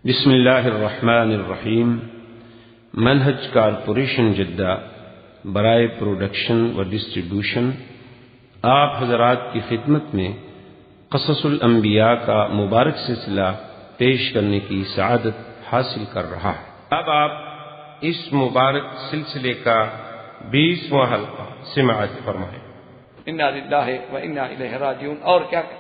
بسم اللہ الرحمن الرحیم۔ منہج کارپوریشن جدہ برائے پروڈکشن و ڈسٹریبیوشن آپ حضرات کی خدمت میں قصص الانبیاء کا مبارک سلسلہ پیش کرنے کی سعادت حاصل کر رہا ہے۔ اب آپ اس مبارک سلسلے کا 20واں حلقہ سماعت فرمائیں۔ انا للہ و انا الیہ راجعون۔ اور کیا کہ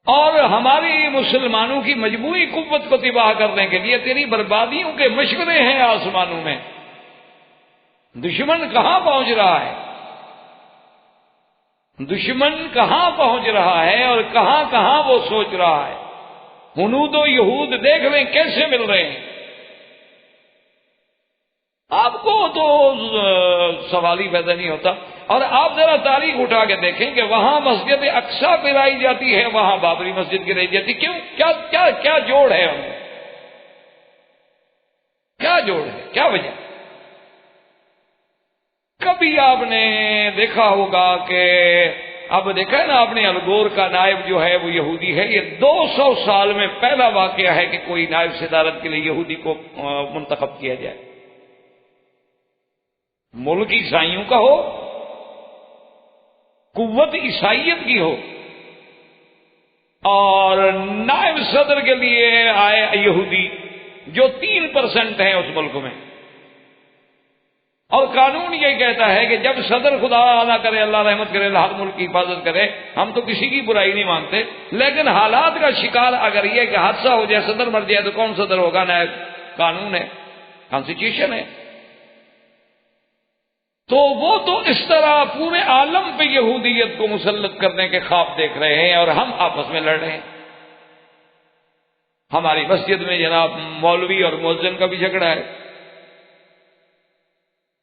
اور ہماری مسلمانوں کی مجموعی قوت کو تباہ کرنے کے لیے تیری بربادیوں کے مشورے ہیں آسمانوں میں۔ دشمن کہاں پہنچ رہا ہے، دشمن کہاں پہنچ رہا ہے اور کہاں کہاں وہ سوچ رہا ہے۔ ہنود و یہود دیکھ رہے ہیں کیسے مل رہے ہیں۔ آپ کو تو سوال ہی پیدا نہیں ہوتا۔ اور آپ ذرا تاریخ اٹھا کے دیکھیں کہ وہاں مسجد اقصیٰ گرائی جاتی ہے، وہاں بابری مسجد گرائی جاتی، کیوں؟ کیا کیا کیا جوڑ ہے ان میں؟ کیا جوڑ ہے، کیا وجہ؟ کبھی آپ نے دیکھا ہوگا کہ اب دیکھا ہے نا آپ نے، الگور کا نائب جو ہے وہ یہودی ہے۔ یہ 200 سال میں پہلا واقعہ ہے کہ کوئی نائب صدارت کے لیے یہودی کو منتخب کیا جائے۔ ملک عیسائیوں کا ہو، قوت عیسائیت کی ہو، اور نائب صدر کے لیے آئے یہودی جو 3% ہیں اس ملک میں۔ اور قانون یہ کہتا ہے کہ جب صدر، خدا نہ کرے اللہ رحمت کرے، ہر ملک کی حفاظت کرے، ہم تو کسی کی برائی نہیں مانتے، لیکن حالات کا شکار اگر یہ کہ حادثہ ہو جائے، صدر مر جائے تو کون صدر ہوگا؟ نائب۔ قانون ہے، کانسٹیٹیوشن ہے۔ تو وہ تو اس طرح پورے عالم پہ یہودیت کو مسلط کرنے کے خواب دیکھ رہے ہیں، اور ہم آپس میں لڑ رہے ہیں۔ ہماری مسجد میں جناب مولوی اور مؤذن کا بھی جھگڑا ہے۔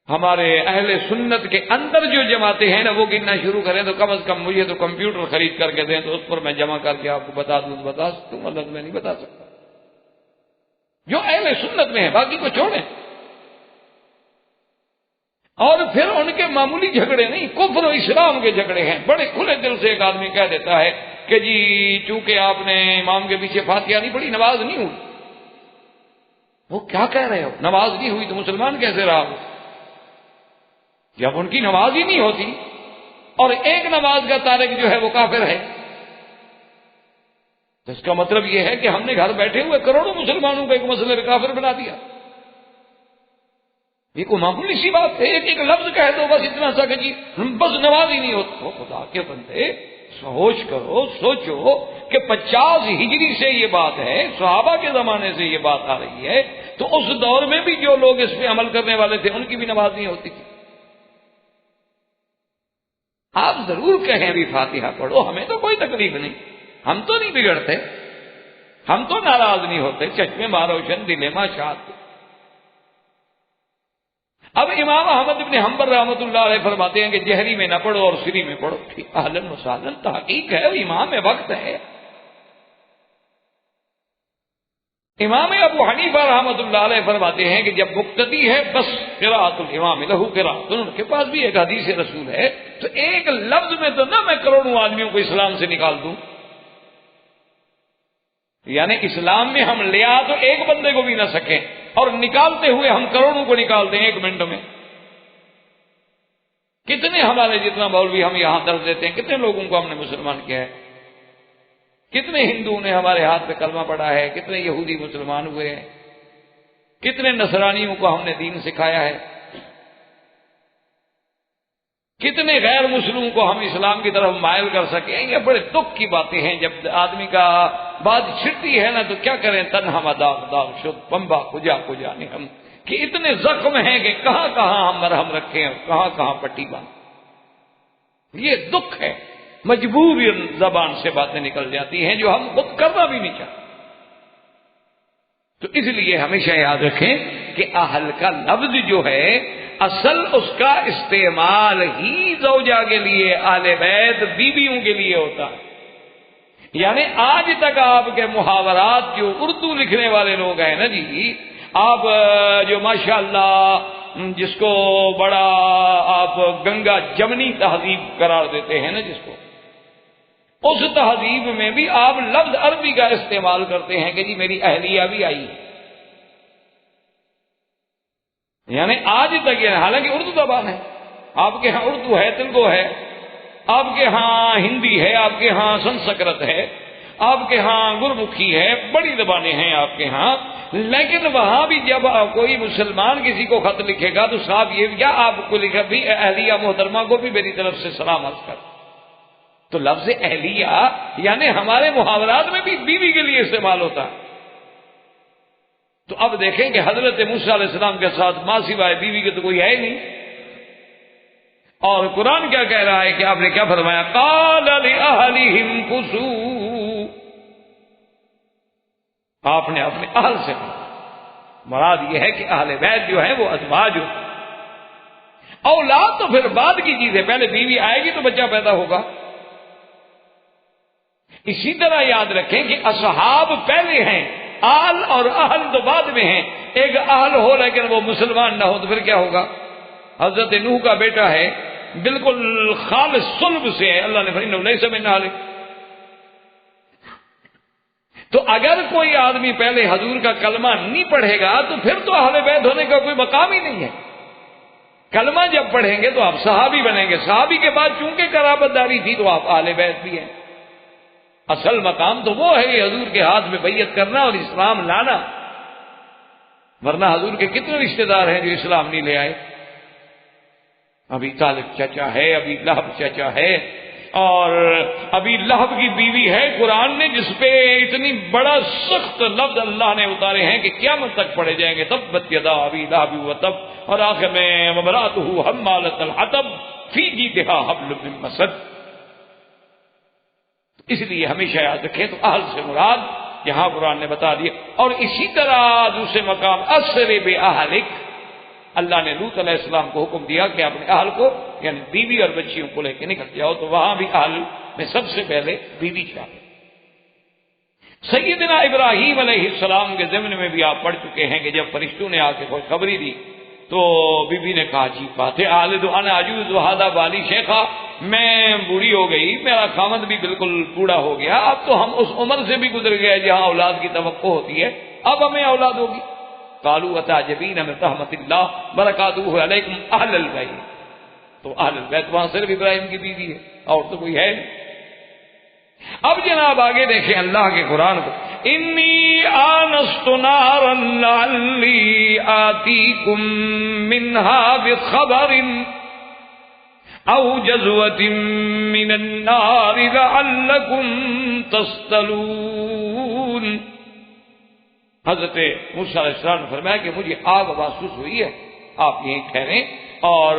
ہمارے اہل سنت کے اندر جو جماعتیں ہیں نا، وہ گننا شروع کریں تو کم از کم مجھے تو کمپیوٹر خرید کر کے دیں تو اس پر میں جمع کر کے آپ کو بتا دوں، بتا سکتا ہوں، مطلب میں نہیں بتا سکتا۔ جو اہل سنت میں ہے، باقی کو چھوڑیں۔ اور پھر ان کے معمولی جھگڑے نہیں، کفر و اسلام کے جھگڑے ہیں۔ بڑے کھلے دل سے ایک آدمی کہہ دیتا ہے کہ جی چونکہ آپ نے امام کے پیچھے فاتحہ نہیں پڑھی، نماز نہیں ہوئی۔ وہ کیا کہہ رہے ہو؟ نماز نہیں ہوئی تو مسلمان کیسے رہا ہو؟ جب ان کی نماز ہی نہیں ہوتی، اور ایک نماز کا تارک جو ہے وہ کافر ہے، تو اس کا مطلب یہ ہے کہ ہم نے گھر بیٹھے ہوئے کروڑوں مسلمانوں کو ایک مسئلے میں کافر بنا دیا۔ یہ کوئی معمولی سی بات ہے، ایک لفظ کہہ دو بس اتنا سا کہ جی بس نماز ہی نہیں ہوتی۔ خدا کے بندے سوچ کرو، سوچو کہ 50 ہجری سے یہ بات ہے، صحابہ کے زمانے سے یہ بات آ رہی ہے، تو اس دور میں بھی جو لوگ اس پہ عمل کرنے والے تھے ان کی بھی نماز نہیں ہوتی تھی۔ آپ ضرور کہیں بھی فاتحہ پڑھو، ہمیں تو کوئی تکلیف نہیں، ہم تو نہیں بگڑتے، ہم تو ناراض نہیں ہوتے، چشمے ماں روشن دل ماں شاد۔ اب امام احمد بن حنبل رحمۃ اللہ علیہ فرماتے ہیں کہ جہری میں نہ پڑھو اور سری میں پڑھو۔ اہلاً و سہلاً، تحقیق ہے، امام وقت ہے۔ امام ابو حنیفہ رحمۃ اللہ علیہ فرماتے ہیں کہ جب مقتدی ہے بس قراءۃ الامام لہو قراءۃ، ان کے پاس بھی ایک حدیث رسول ہے، تو ایک لفظ میں تو نہ میں کروڑوں آدمیوں کو اسلام سے نکال دوں، یعنی اسلام میں ہم لے آ تو ایک بندے کو بھی نہ سکیں، اور نکالتے ہوئے ہم کروڑوں کو نکال دیں 1 منٹ میں۔ کتنے ہمارے جتنا مولوی ہم یہاں درس دیتے ہیں، کتنے لوگوں کو ہم نے مسلمان کیا ہے، کتنے ہندوؤں نے ہمارے ہاتھ پہ کلمہ پڑھا ہے، کتنے یہودی مسلمان ہوئے ہیں، کتنے نصرانیوں کو ہم نے دین سکھایا ہے، کتنے غیر مسلموں کو ہم اسلام کی طرف مائل کر سکے ہیں۔ یہ بڑے دکھ کی باتیں ہیں۔ جب آدمی کا بات چھٹتی ہے نا تو کیا کریں، تنہا داغ داغ شد پمبا کجا کجا ہم، کہ اتنے زخم ہیں کہ کہاں کہاں ہم مرہم رکھیں اور کہاں کہاں پٹی باندھ۔ یہ دکھ ہے، مجبوری زبان سے باتیں نکل جاتی ہیں جو ہم خود کرنا بھی نہیں چاہتے۔ تو اس لیے ہمیشہ یاد رکھیں کہ اہل کا لفظ جو ہے اصل اس کا استعمال ہی زوجہ کے لیے، اہل بیت بیویوں کے لیے ہوتا ہے۔ یعنی آج تک آپ کے محاورات جو اردو لکھنے والے لوگ ہیں نا جی، آپ جو ماشاءاللہ جس کو بڑا آپ گنگا جمنی تہذیب قرار دیتے ہیں نا، جس کو اس تہذیب میں بھی آپ لفظ عربی کا استعمال کرتے ہیں کہ جی میری اہلیہ بھی آئی، یعنی آج تک یہ، حالانکہ اردو زبان ہے، آپ کے ہاں اردو ہے، تلگو ہے، آپ کے ہاں ہندی ہے، آپ کے ہاں سنسکرت ہے، آپ کے ہاں گرمکھی ہے، بڑی زبانیں ہیں آپ کے ہاں، لیکن وہاں بھی جب کوئی مسلمان کسی کو خط لکھے گا تو صاحب یہ کیا آپ کو لکھا بھی اہلیہ محترمہ کو بھی میری طرف سے سلام عرض کر. تو لفظ اہلیہ یعنی ہمارے محاورات میں بھی بیوی کے لیے استعمال ہوتا ہے. تو اب دیکھیں کہ حضرت موسیٰ علیہ السلام کے ساتھ ماں سوائے بیوی کے تو کوئی ہے ہی نہیں. اور قرآن کیا کہہ رہا ہے کہ آپ نے کیا فرمایا؟ قال لأہلہم کثوا، آپ نے اپنے اہل سے کہا. مراد یہ ہے کہ اہل بیت جو ہے وہ ازواج ہوتے ہیں. اولاد تو پھر بعد کی چیز ہے، پہلے بیوی آئے گی تو بچہ پیدا ہوگا. اسی طرح یاد رکھیں کہ اصحاب پہلے ہیں، اہل اور اہل تو بعد میں ہیں. ایک اہل ہو لیکن وہ مسلمان نہ ہو تو پھر کیا ہوگا؟ حضرت نوح کا بیٹا ہے، بالکل خالص صلب سے ہے، اللہ نے فرمایا لیس من اہلک. تو اگر کوئی آدمی پہلے حضور کا کلمہ نہیں پڑھے گا تو پھر تو اہل بیت ہونے کا کوئی مقام ہی نہیں ہے. کلمہ جب پڑھیں گے تو آپ صحابی بنیں گے، صحابی کے بعد چونکہ قرابت داری تھی تو آپ اہل بیت بھی ہیں. اصل مقام تو وہ ہے کہ حضور کے ہاتھ میں بیعت کرنا اور اسلام لانا، ورنہ حضور کے کتنے رشتہ دار ہیں جو اسلام نہیں لے آئے. ابھی طالب چچا ہے، ابھی لہب چچا ہے، اور ابھی لہب کی بیوی ہے قرآن نے جس پہ اتنی بڑا سخت لفظ اللہ نے اتارے ہیں کہ قیامت تک پڑھے جائیں گے. تبت یدا ابی لہب وتب، اور آخر میں وامرأتہ حمالۃ الحطب فی جیدہا حبل من مسد. اس لیے ہمیشہ یاد رکھیں تو اہل سے مراد یہاں قرآن نے بتا دیا. اور اسی طرح دوسرے مقام اسر باہلک، اللہ نے لوط علیہ السلام کو حکم دیا کہ اپنے اہل کو یعنی بیوی اور بچیوں کو لے کے نکل جاؤ. تو وہاں بھی اہل میں سب سے پہلے بیوی شامل. سیدنا ابراہیم علیہ السلام کے ضمن میں بھی آپ پڑھ چکے ہیں کہ جب فرشتوں نے آ کے خوشخبری دی تو بی بی نے کہا عجیب بات ہے، آلد انا عجوز وہذا بالی شیخا، میں بوڑھی ہو گئی، میرا خامد بھی بالکل بوڑھا ہو گیا، اب تو ہم اس عمر سے بھی گزر گئے جہاں اولاد کی توقع ہوتی ہے، اب ہمیں اولاد ہوگی. قالوا اتعجبین من رحمت اللہ برکاتہ علیکم اہل البیت. تو اہل البیت وہاں صرف ابراہیم کی بیوی ہے اور تو کوئی ہے نہیں. اب جناب آگے دیکھیں اللہ کے قرآن کو، انی آنست نارا لعلی آتیکم منہا بخبر او جزوۃ من النار لعلکم تصطلون. حضرت موسیٰ علیہ السلام نے فرمایا کہ مجھے آگ محسوس ہوئی ہے، آپ یہیں ٹھہریں، اور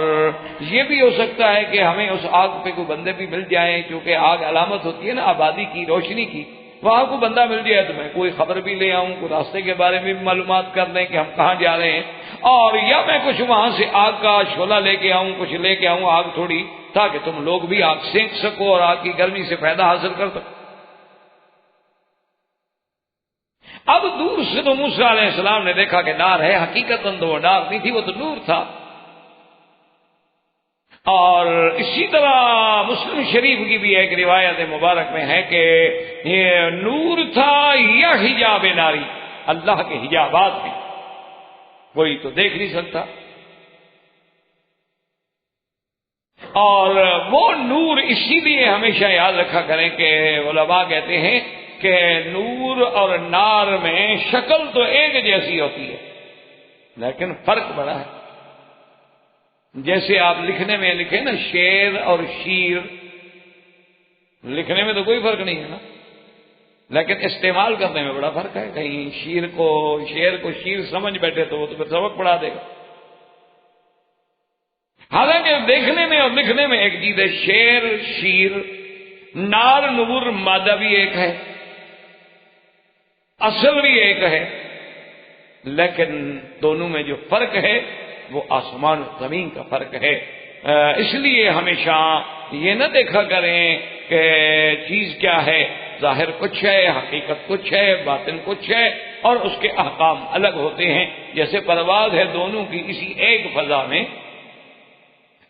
یہ بھی ہو سکتا ہے کہ ہمیں اس آگ پہ کوئی بندے بھی مل جائیں، کیونکہ آگ علامت ہوتی ہے نا آبادی کی، روشنی کی. وہاں کوئی بندہ مل جائے تو میں کوئی خبر بھی لے آؤں، کوئی راستے کے بارے میں بھی معلومات کر لیں کہ ہم کہاں جا رہے ہیں، اور یا میں کچھ وہاں سے آگ کا شعلہ لے کے آؤں، کچھ لے کے آؤں آگ تھوڑی، تاکہ تم لوگ بھی آگ سینک سکو اور آگ کی گرمی سے فائدہ حاصل کر سکو. اب دور سے تو موسیٰ علیہ السلام نے دیکھا کہ نار ہے، حقیقتاً تو وہ نار نہیں تھی، وہ تو نور تھا. اور اسی طرح مسلم شریف کی بھی ایک روایت مبارک میں ہے کہ یہ نور تھا یا حجاب ناری، اللہ کے حجابات میں کوئی تو دیکھ نہیں سکتا. اور وہ نور اسی لیے ہمیشہ یاد رکھا کریں کہ علماء کہتے ہیں کہ نور اور نار میں شکل تو ایک جیسی ہوتی ہے لیکن فرق بڑا ہے. جیسے آپ لکھنے میں لکھیں نا شیر اور شیر، لکھنے میں تو کوئی فرق نہیں ہے نا، لیکن استعمال کرنے میں بڑا فرق ہے. کہیں شیر کو شیر سمجھ بیٹھے تو وہ تو پھر سبق پڑھا دے گا. حالانکہ دیکھنے میں اور لکھنے میں ایک چیز ہے. شیر شیر، نار نور مادہ بھی ایک ہے، اصل بھی ایک ہے، لیکن دونوں میں جو فرق ہے وہ آسمان و زمین کا فرق ہے. اس لیے ہمیشہ یہ نہ دیکھا کریں کہ چیز کیا ہے، ظاہر کچھ ہے، حقیقت کچھ ہے، باطن کچھ ہے، اور اس کے احکام الگ ہوتے ہیں. جیسے پرواز ہے دونوں کی اسی ایک فضا میں،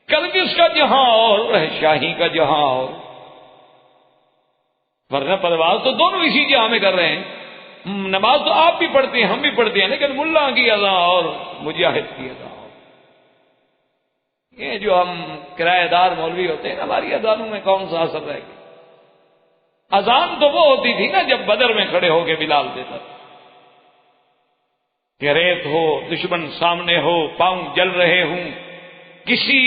کلگس کا جہاں اور شاہی کا جہاں اور. ورنہ پرواز تو دونوں اسی جہاں میں کر رہے ہیں. نماز تو آپ بھی پڑھتے ہیں ہم بھی پڑھتے ہیں، لیکن ملا کی اذان اور مجاہد کی اذان. یہ جو ہم کرایہ دار مولوی ہوتے ہیں ہماری اذانوں میں کون سا اثر رہے گا؟ اذان تو وہ ہوتی تھی نا جب بدر میں کھڑے ہو کے بلال دیتا تھا کہ ریت ہو، دشمن سامنے ہو، پاؤں جل رہے ہوں، کسی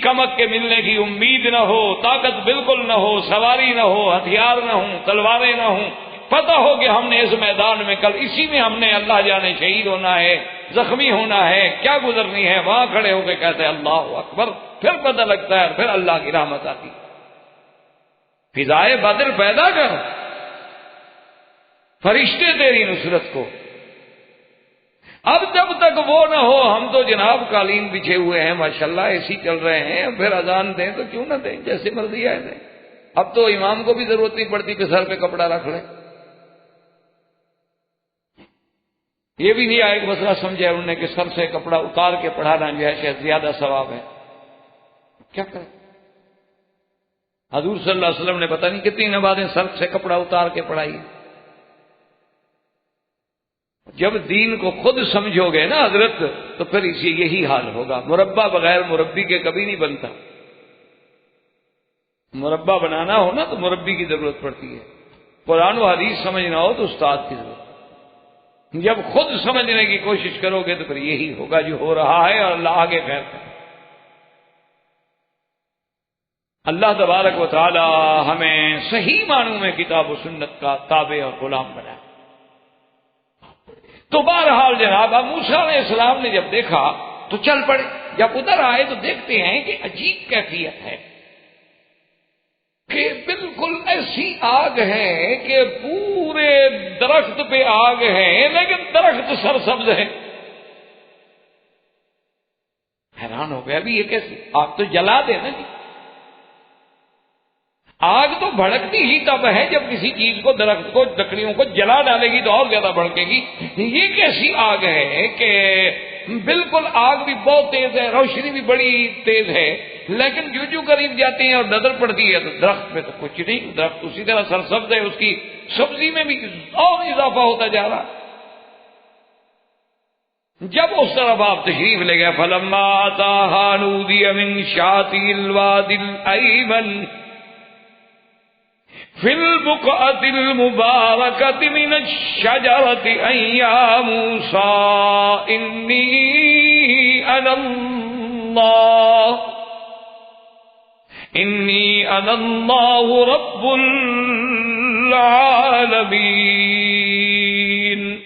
کمک کے ملنے کی امید نہ ہو، طاقت بالکل نہ ہو، سواری نہ ہو، ہتھیار نہ ہوں، تلواریں نہ ہوں، پتہ ہو کہ ہم نے اس میدان میں کل اسی میں ہم نے اللہ جانے شہید ہونا ہے، زخمی ہونا ہے، کیا گزرنی ہے، وہاں کھڑے ہو کے کہتے ہیں اللہ اکبر، پھر پتہ لگتا ہے، پھر اللہ کی رحمت آتی. فضائے بدر پیدا کر، فرشتے تیری نصرت کو. اب جب تک وہ نہ ہو، ہم تو جناب قالین بچھے ہوئے ہیں ماشاءاللہ، ایسی چل رہے ہیں، پھر اذان دیں تو کیوں نہ دیں، جیسے مرضی آئے دیں. اب تو امام کو بھی ضرورت نہیں پڑتی کہ سر پہ کپڑا رکھ لیں. یہ بھی نہیں آئے کہ مسئلہ سمجھے انہوں نے کہ سر سے کپڑا اتار کے پڑھانا جو ہے شاید زیادہ ثواب ہے. کیا کریں؟ حضور صلی اللہ علیہ وسلم نے پتہ نہیں کتنی نمازیں سر سے کپڑا اتار کے پڑھائی. جب دین کو خود سمجھو گے نا حضرت تو پھر اسی یہی حال ہوگا. مربع بغیر مربی کے کبھی نہیں بنتا. مربع بنانا ہو نا تو مربی کی ضرورت پڑتی ہے. قرآن و حدیث سمجھنا ہو تو استاد کی ضرورت. جب خود سمجھنے کی کوشش کرو گے تو پھر یہی ہوگا جو ہو رہا ہے، اور اللہ آگے خیر کرے. اللہ تبارک و تعالی ہمیں صحیح معنوں میں کتاب و سنت کا تابع اور غلام بنائے. تو بہرحال جناب اب موسیٰ علیہ السلام نے جب دیکھا تو چل پڑے. جب ادھر آئے تو دیکھتے ہیں کہ عجیب کیفیت ہے کہ بالکل ایسی آگ ہے کہ پورے درخت پہ آگ ہے لیکن درخت سرسبز ہے. حیران ہو گیا ابھی یہ کیسے؟ آگ تو جلا دے نا جی. آگ تو بھڑکتی ہی تب ہے جب کسی چیز کو، درخت کو، لکڑیوں کو جلا ڈالے گی تو اور زیادہ بھڑکے گی. یہ کیسی آگ ہے کہ بالکل آگ بھی بہت تیز ہے، روشنی بھی بڑی تیز ہے، لیکن جو قریب جاتے ہیں اور نظر پڑتی ہے تو درخت میں تو کچھ نہیں، درخت اسی طرح سرسبز ہے، اس کی سبزی میں بھی اور اضافہ ہوتا جا رہا. جب اس طرف آپ تشریف لے گئے فلما اتاها نودي من شاطئ الوادي الأيمن في البقعة المباركة من الشجرة أن يا موسى إني أنا الله رب العالمين.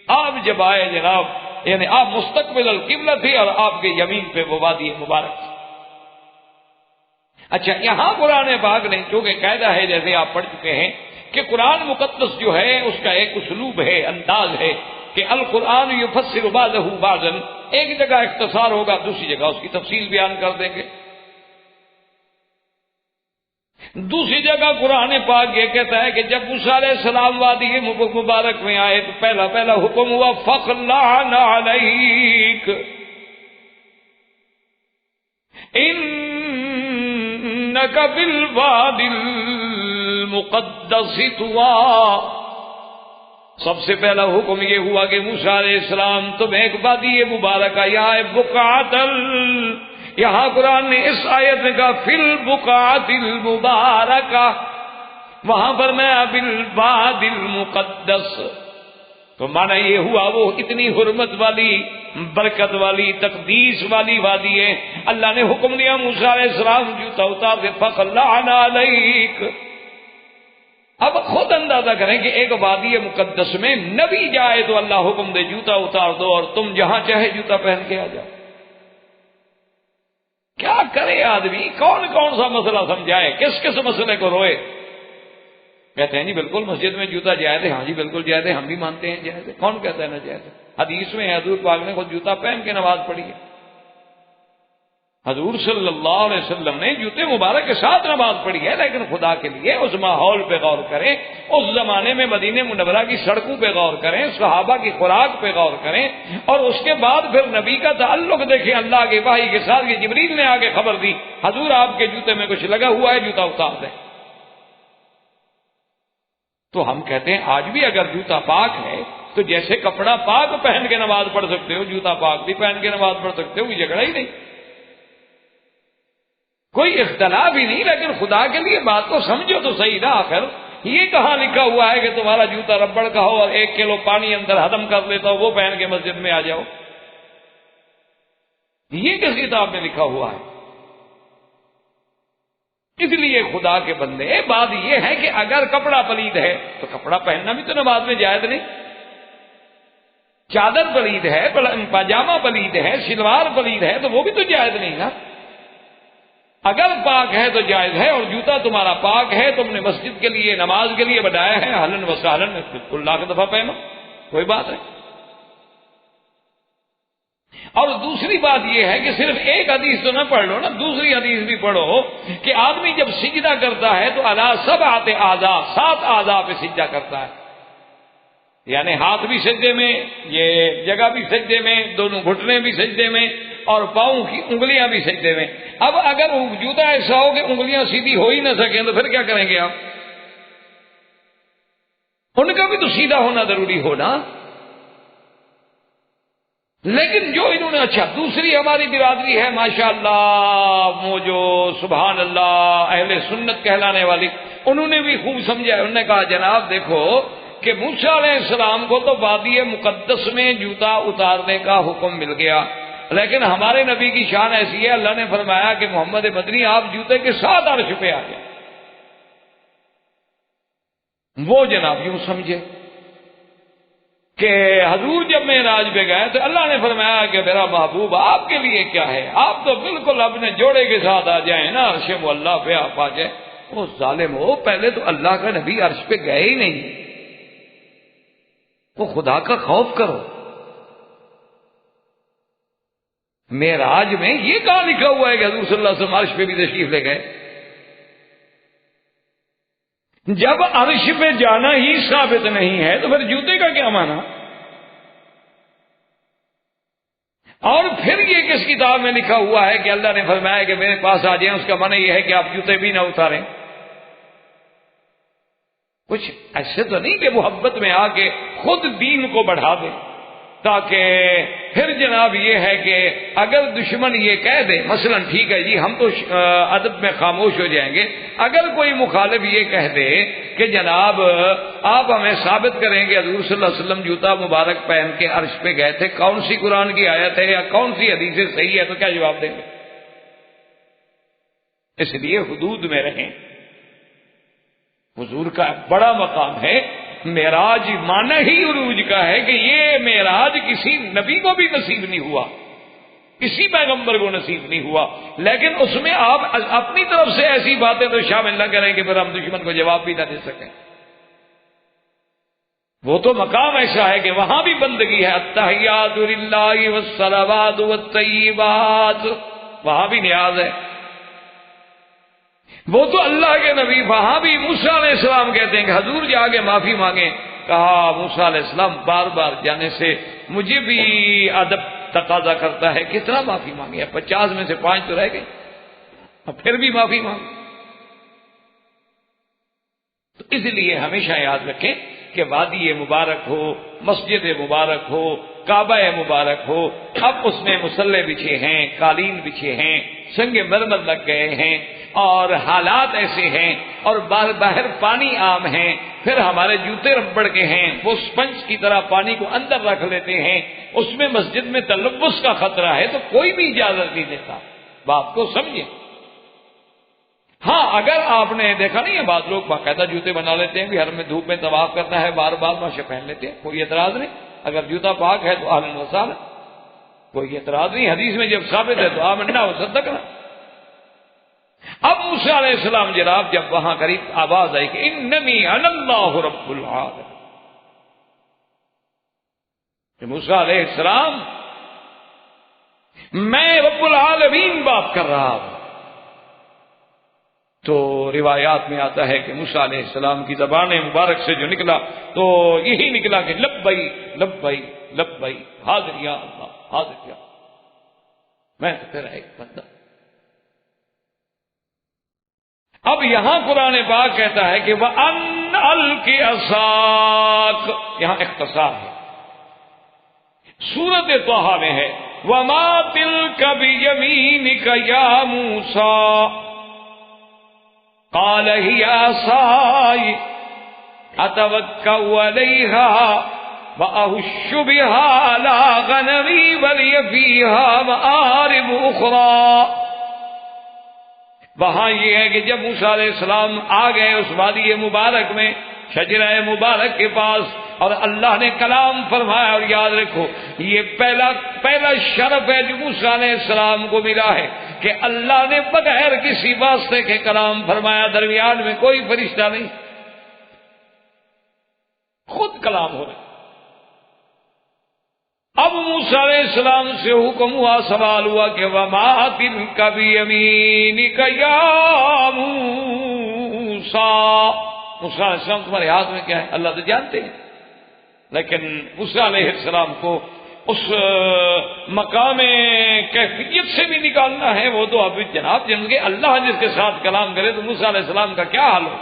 آپ جب آئے جناب، یعنی آپ مستقبل القبلہ تھے اور آپ کے یمین پہ وہ وادی مبارک. اچھا، یہاں قرآن پاک نے چونکہ قاعدہ ہے جیسے آپ پڑھ چکے ہیں کہ قرآن مقدس جو ہے اس کا ایک اسلوب ہے، انداز ہے کہ القرآن یفسر بعضہ بعضا، ایک جگہ اختصار ہوگا دوسری جگہ اس کی تفصیل بیان کر دیں گے. دوسری جگہ قرآن پاک یہ کہتا ہے کہ جب موسیٰ علیہ السلام وادی مبارک میں آئے تو پہلا حکم ہوا فَخْلَعْنَ عَلَيْكَ إِنَّكَ بِالْوَادِ الْمُقَدَّسِ طُوًى. سب سے پہلا حکم یہ ہوا کہ موسیٰ علیہ السلام تم ایک وادی مبارکہ یا بقعۃ، یہاں قرآن نے اس آیت نے کہا فی البقعۃ المبارکہ، وہاں پر میں بالواد المقدس، تو معنی یہ ہوا وہ اتنی حرمت والی، برکت والی، تقدیس والی وادی ہے. اللہ نے حکم دیا موسیٰ علیہ السلام جوتا اتار دے فخلعنا علیک. اب خود اندازہ کریں کہ ایک وادی مقدس میں نبی جائے تو اللہ حکم دے جوتا اتار دو اور تم جہاں چاہے جوتا پہن کے آ جاؤ. کیا کرے آدمی؟ کون کون سا مسئلہ سمجھائے، کس کس مسئلے کو روئے. کہتے ہیں جی بالکل مسجد میں جوتا جائز ہے. ہاں جی بالکل جائز ہے، ہم بھی مانتے ہیں جائز ہے. کون کہتا ہے نہ جائز ہے؟ حدیث میں حضور پاک نے خود جوتا پہن کے نماز پڑھی ہے. حضور صلی اللہ علیہ وسلم نے جوتے مبارک کے ساتھ نماز پڑھی ہے، لیکن خدا کے لیے اس ماحول پہ غور کریں، اس زمانے میں مدینہ منورہ کی سڑکوں پہ غور کریں، صحابہ کی خوراک پہ غور کریں، اور اس کے بعد پھر نبی کا تعلق دیکھیں اللہ کے وحی کے ساتھ. کہ جبریل نے آگے خبر دی حضور آپ کے جوتے میں کچھ لگا ہوا ہے، جوتا اتار دیں. تو ہم کہتے ہیں آج بھی اگر جوتا پاک ہے تو جیسے کپڑا پاک پہن کے نماز پڑھ سکتے ہو، جوتا پاک بھی پہن کے نماز پڑھ سکتے ہو، کوئی جھگڑا ہی نہیں، کوئی اختلاف ہی نہیں۔ لیکن خدا کے لیے بات کو سمجھو تو صحیح نا، آخر یہ کہاں لکھا ہوا ہے کہ تمہارا جوتا ربڑ کا ہو اور 1 کلو پانی اندر ہضم کر لیتا ہو وہ پہن کے مسجد میں آ جاؤ؟ یہ کس کتاب میں لکھا ہوا ہے؟ اس لیے خدا کے بندے، بات یہ ہے کہ اگر کپڑا پلید ہے تو کپڑا پہننا بھی تو نماز میں جائز نہیں۔ چادر پلید ہے، پاجامہ پلید ہے، شلوار پلید ہے تو وہ بھی تو جائز نہیں نا۔ اگر پاک ہے تو جائز ہے، اور جوتا تمہارا پاک ہے، تم نے مسجد کے لیے نماز کے لیے بنایا ہے، اہلاً و سہلاً، بالکل لاکھ دفعہ پہنو، کوئی بات نہیں۔ اور دوسری بات یہ ہے کہ صرف ایک حدیث تو نہ پڑھ لو نا، دوسری حدیث بھی پڑھو کہ آدمی جب سجدہ کرتا ہے تو علی 7 اعضاء، 7 اعضاء پہ سجدہ کرتا ہے، یعنی ہاتھ بھی سجدے میں، یہ جگہ بھی سجدے میں، دونوں گھٹنے بھی سجدے میں، اور پاؤں کی انگلیاں بھی سجدے میں۔ اب اگر جوتا ایسا ہو کہ انگلیاں سیدھی ہو ہی نہ سکیں تو پھر کیا کریں گے آپ؟ ان کا بھی تو سیدھا ہونا ضروری ہونا۔ لیکن جو انہوں نے، اچھا دوسری ہماری برادری ہے ماشاءاللہ، وہ جو سبحان اللہ اہل سنت کہلانے والی، انہوں نے بھی خوب سمجھا ہے۔ انہوں نے کہا جناب دیکھو کہ موسیٰ علیہ السلام کو تو وادی مقدس میں جوتا اتارنے کا حکم مل گیا، لیکن ہمارے نبی کی شان ایسی ہے، اللہ نے فرمایا کہ محمد مدنی آپ جوتے کے ساتھ عرش پہ آ جائیں۔ وہ جناب یوں سمجھے کہ حضور جب معراج پہ گئے تو اللہ نے فرمایا کہ میرا محبوب آپ کے لیے کیا ہے، آپ تو بالکل اپنے جوڑے کے ساتھ آ جائیں نا، عرش معلیٰ پہ آپ آ جائیں۔ وہ ظالم ہو، پہلے تو اللہ کا نبی عرش پہ گئے ہی نہیں، وہ خدا کا خوف کرو۔ معراج میں یہ کہاں لکھا ہوا ہے کہ حضور صلی اللہ علیہ وسلم عرش پہ بھی تشریف لے گئے؟ جب عرش پہ جانا ہی ثابت نہیں ہے تو پھر جوتے کا کیا معنی؟ اور پھر یہ کس کتاب میں لکھا ہوا ہے کہ اللہ نے فرمایا کہ میرے پاس آ جائیں، اس کا معنی یہ ہے کہ آپ جوتے بھی نہ اتاریں؟ کچھ ایسے تو نہیں کہ محبت میں آ کے خود دین کو بڑھا دیں، تاکہ پھر جناب یہ ہے کہ اگر دشمن یہ کہہ دے، مثلا ٹھیک ہے جی ہم تو ادب میں خاموش ہو جائیں گے، اگر کوئی مخالف یہ کہہ دے کہ جناب آپ ہمیں ثابت کریں کہ حضور صلی اللہ علیہ وسلم جوتا مبارک پہن کے عرش پہ گئے تھے، کون سی قرآن کی آیت ہے یا کون سی حدیث صحیح ہے، تو کیا جواب دیں گے؟ اس لیے حدود میں رہیں۔ حضور کا بڑا مقام ہے، معراج معنی ہی عروج کا ہے کہ یہ معراج کسی نبی کو بھی نصیب نہیں ہوا، کسی پیغمبر کو نصیب نہیں ہوا، لیکن اس میں آپ اپنی طرف سے ایسی باتیں تو شامل نہ کریں کہ پھر ہم دشمن کو جواب بھی نہ دے سکیں۔ وہ تو مقام ایسا ہے کہ وہاں بھی بندگی ہے، التحیات للہ والصلوات والطیبات، وہاں بھی نیاز ہے۔ وہ تو اللہ کے نبی، وہاں بھی موسیٰ علیہ السلام کہتے ہیں کہ حضور جا کے معافی مانگیں، کہا موسیٰ علیہ السلام بار بار جانے سے مجھے بھی ادب تقاضا کرتا ہے، کتنا معافی مانگے، 50 میں سے 5 تو رہ گئے، اور پھر بھی معافی مانگے۔ تو اس لیے ہمیشہ یاد رکھیں کہ وادی مبارک ہو، مسجد مبارک ہو، کعبہ مبارک ہو، اب اس میں مصلے بچھے ہیں، قالین بچھے ہیں، سنگ مرمر لگ گئے ہیں، اور حالات ایسے ہیں، اور باہر پانی عام ہیں، پھر ہمارے جوتے ربڑ کے ہیں، وہ سپنج کی طرح پانی کو اندر رکھ لیتے ہیں، اس میں مسجد میں تلوث کا خطرہ ہے، تو کوئی بھی اجازت نہیں دیتا۔ بات کو سمجھیں۔ ہاں اگر آپ نے دیکھا نہیں ہے، بعض لوگ باقاعدہ جوتے بنا لیتے ہیں، بھی ہر میں دھوپ میں طواف کرنا ہے، بار بار ماشاء پہن لیتے ہیں، کوئی اعتراض نہیں، اگر جوتا پاک ہے تو اہلاً و سہلاً، کوئی اعتراض نہیں، حدیث میں جب ثابت ہے تو آمنا و صدقنا۔ اب موسیٰ علیہ السلام جناب جب وہاں قریب آواز آئی کہ اننی انا اللہ رب العالمین، کہ موسیٰ علیہ السلام میں رب العالمین بات کر رہا ہوں، تو روایات میں آتا ہے کہ موسیٰ علیہ السلام کی زبان مبارک سے جو نکلا تو یہی نکلا کہ لبئی لبئی لبئی، حاضر یا اللہ، حاضر یا میں تو تیرا ایک بندہ۔ اب یہاں قرآن پاک کہتا ہے کہ وَأَنْ أَلْقِ عَصَاكَ، یہاں اختصار ہے، سورۃ طٰہٰ میں ہے وَمَا تِلْكَ بِيَمِينِكَ يَا مُوسَىٰ قَالَ هِيَ عَصَايَ أَتَوَكَّأُ عَلَيْهَا وَأَهُشُّ بِهَا عَلَىٰ غَنَمِي وَلِيَ فِيهَا مَآرِبُ أُخْرَىٰ۔ وہاں یہ ہے کہ جب موسیٰ علیہ السلام آ گئے اس وادی مبارک میں شجرہ مبارک کے پاس اور اللہ نے کلام فرمایا، اور یاد رکھو یہ پہلا شرف ہے جو موسیٰ علیہ السلام کو ملا ہے کہ اللہ نے بغیر کسی واسطے کے کلام فرمایا، درمیان میں کوئی فرشتہ نہیں، خود کلام ہو رہا۔ اب موسیٰ علیہ السلام سے حکم ہوا، سوال ہوا کہ وَمَا تِلْكَ بِيَمِينِكَ يَا مُوسَىٰ، موسیٰ علیہ السلام تمہارے ہاتھ میں کیا ہے؟ اللہ تو جانتے ہیں، لیکن موسیٰ علیہ السلام کو اس مقام کیفیت سے بھی نکالنا ہے، وہ تو اب جناب جن کے اللہ جس کے ساتھ کلام کرے تو موسیٰ علیہ السلام کا کیا حال ہو۔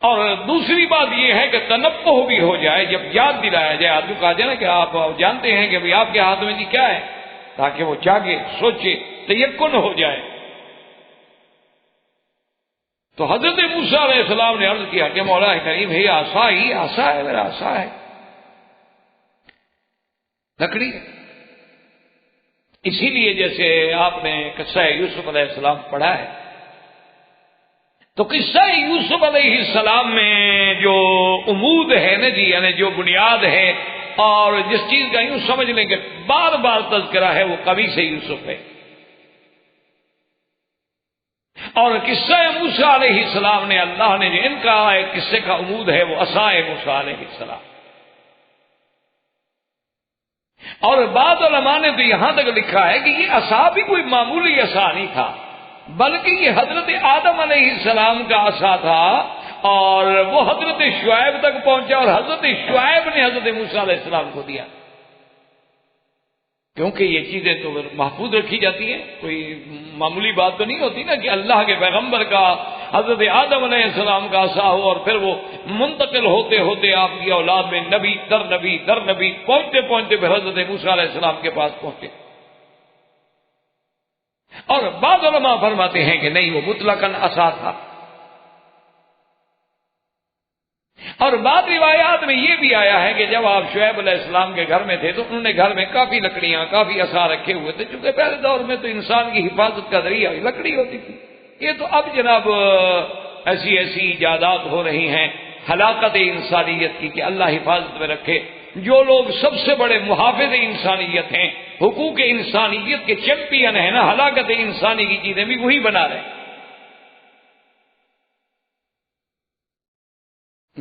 اور دوسری بات یہ ہے کہ تنبہ بھی ہو جائے، جب یاد دلایا جائے، آدمی کہا جائے نا کہ آپ جانتے ہیں کہ آپ کے ہاتھ میں جی کیا ہے، تاکہ وہ جاگے، سوچے، تیقن ہو جائے۔ تو حضرت موسیٰ علیہ السلام نے عرض کیا کہ مولا کریم ہے عصا ہی عصا ہے، میرا عصا ہے، لکڑی ہے۔ اسی لیے جیسے آپ نے قصہ یوسف علیہ السلام پڑھا ہے، تو قصہ یوسف علیہ السلام میں جو عمود ہے نا جی، یعنی جو بنیاد ہے اور جس چیز کا یوں سمجھ لیں کہ بار بار تذکرہ ہے، وہ قمیص یوسف ہے۔ اور قصہ موسیٰ علیہ السلام نے اللہ نے جو ان کا ایک قصے کا عمود ہے وہ عصا موسیٰ علیہ السلام۔ اور بعض علماء نے تو یہاں تک لکھا ہے کہ یہ عصا بھی کوئی معمولی عصا نہیں تھا، بلکہ یہ حضرت آدم علیہ السلام کا عصا تھا، اور وہ حضرت شعیب تک پہنچا اور حضرت شعیب نے حضرت موسیٰ علیہ السلام کو دیا، کیونکہ یہ چیزیں تو محفوظ رکھی جاتی ہیں، کوئی معمولی بات تو نہیں ہوتی نا کہ اللہ کے پیغمبر کا حضرت آدم علیہ السلام کا عصا ہو اور پھر وہ منتقل ہوتے ہوتے آپ کی اولاد میں نبی در نبی در نبی پہنچتے پہنچتے پھر حضرت موسیٰ علیہ السلام کے پاس پہنچے۔ اور بعض علماء فرماتے ہیں کہ نہیں، وہ مطلقاً عصا تھا۔ اور بعض روایات میں یہ بھی آیا ہے کہ جب آپ شعیب علیہ السلام کے گھر میں تھے تو انہوں نے گھر میں کافی لکڑیاں، کافی عصا رکھے ہوئے تھے، چونکہ پہلے دور میں تو انسان کی حفاظت کا ذریعہ لکڑی ہوتی تھی۔ یہ تو اب جناب ایسی ایجادات ہو رہی ہیں ہلاکت انسانیت کی کہ اللہ حفاظت میں رکھے۔ جو لوگ سب سے بڑے محافظ انسانیت ہیں، حقوق انسانیت کے چیمپئن ہیں نا، ہلاکت انسانی کی چیزیں بھی وہی بنا رہے ہیں۔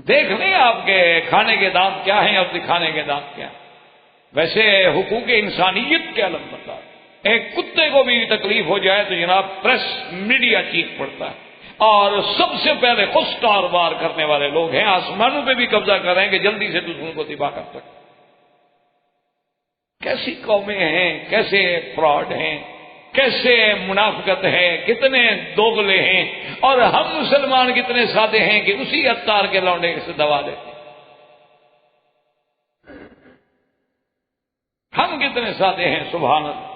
دیکھ لیں آپ کے کھانے کے دانت کیا ہیں اور دکھانے کے دانت کیا ہیں۔ ویسے حقوق انسانیت کے علم بتا، ایک کتے کو بھی تکلیف ہو جائے تو جناب پریس میڈیا چیخ پڑتا ہے، اور سب سے پہلے خود وار کرنے والے لوگ ہیں، آسمانوں پہ بھی قبضہ کر رہے ہیں کہ جلدی سے دشمن کو تباہ کر سکیں۔ کیسی قومیں ہیں، کیسے فراڈ ہیں، کیسے منافقت ہے، کتنے دوغلے ہیں، اور ہم مسلمان کتنے سادے ہیں کہ اسی عطار کے لونڈے سے دوا دیتے ہیں۔ ہم کتنے سادے ہیں، سبحان اللہ۔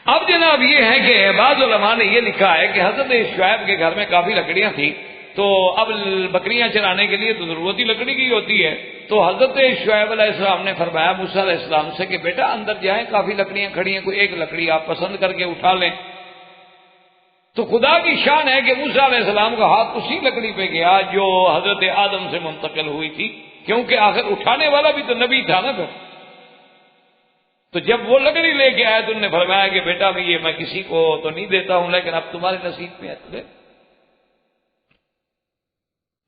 اب جناب یہ ہے کہ بعض علماء نے یہ لکھا ہے کہ حضرت شعیب کے گھر میں کافی لکڑیاں تھیں، تو اب بکریاں چرانے کے لیے تو ضرورت ہی لکڑی کی ہوتی ہے، تو حضرت شعیب علیہ السلام نے فرمایا موسیٰ علیہ السلام سے کہ بیٹا اندر جائیں، کافی لکڑیاں کھڑی ہیں، کوئی ایک لکڑی آپ پسند کر کے اٹھا لیں۔ تو خدا کی شان ہے کہ موسیٰ علیہ السلام کا ہاتھ اسی لکڑی پہ گیا جو حضرت آدم سے منتقل ہوئی تھی، کیونکہ آخر اٹھانے والا بھی تو نبی تھا نا۔ پھر تو جب وہ لکڑی لے کے آئے تو انہوں نے فرمایا کہ بیٹا میں کسی کو تو نہیں دیتا ہوں، لیکن اب تمہارے نصیب میں ہے۔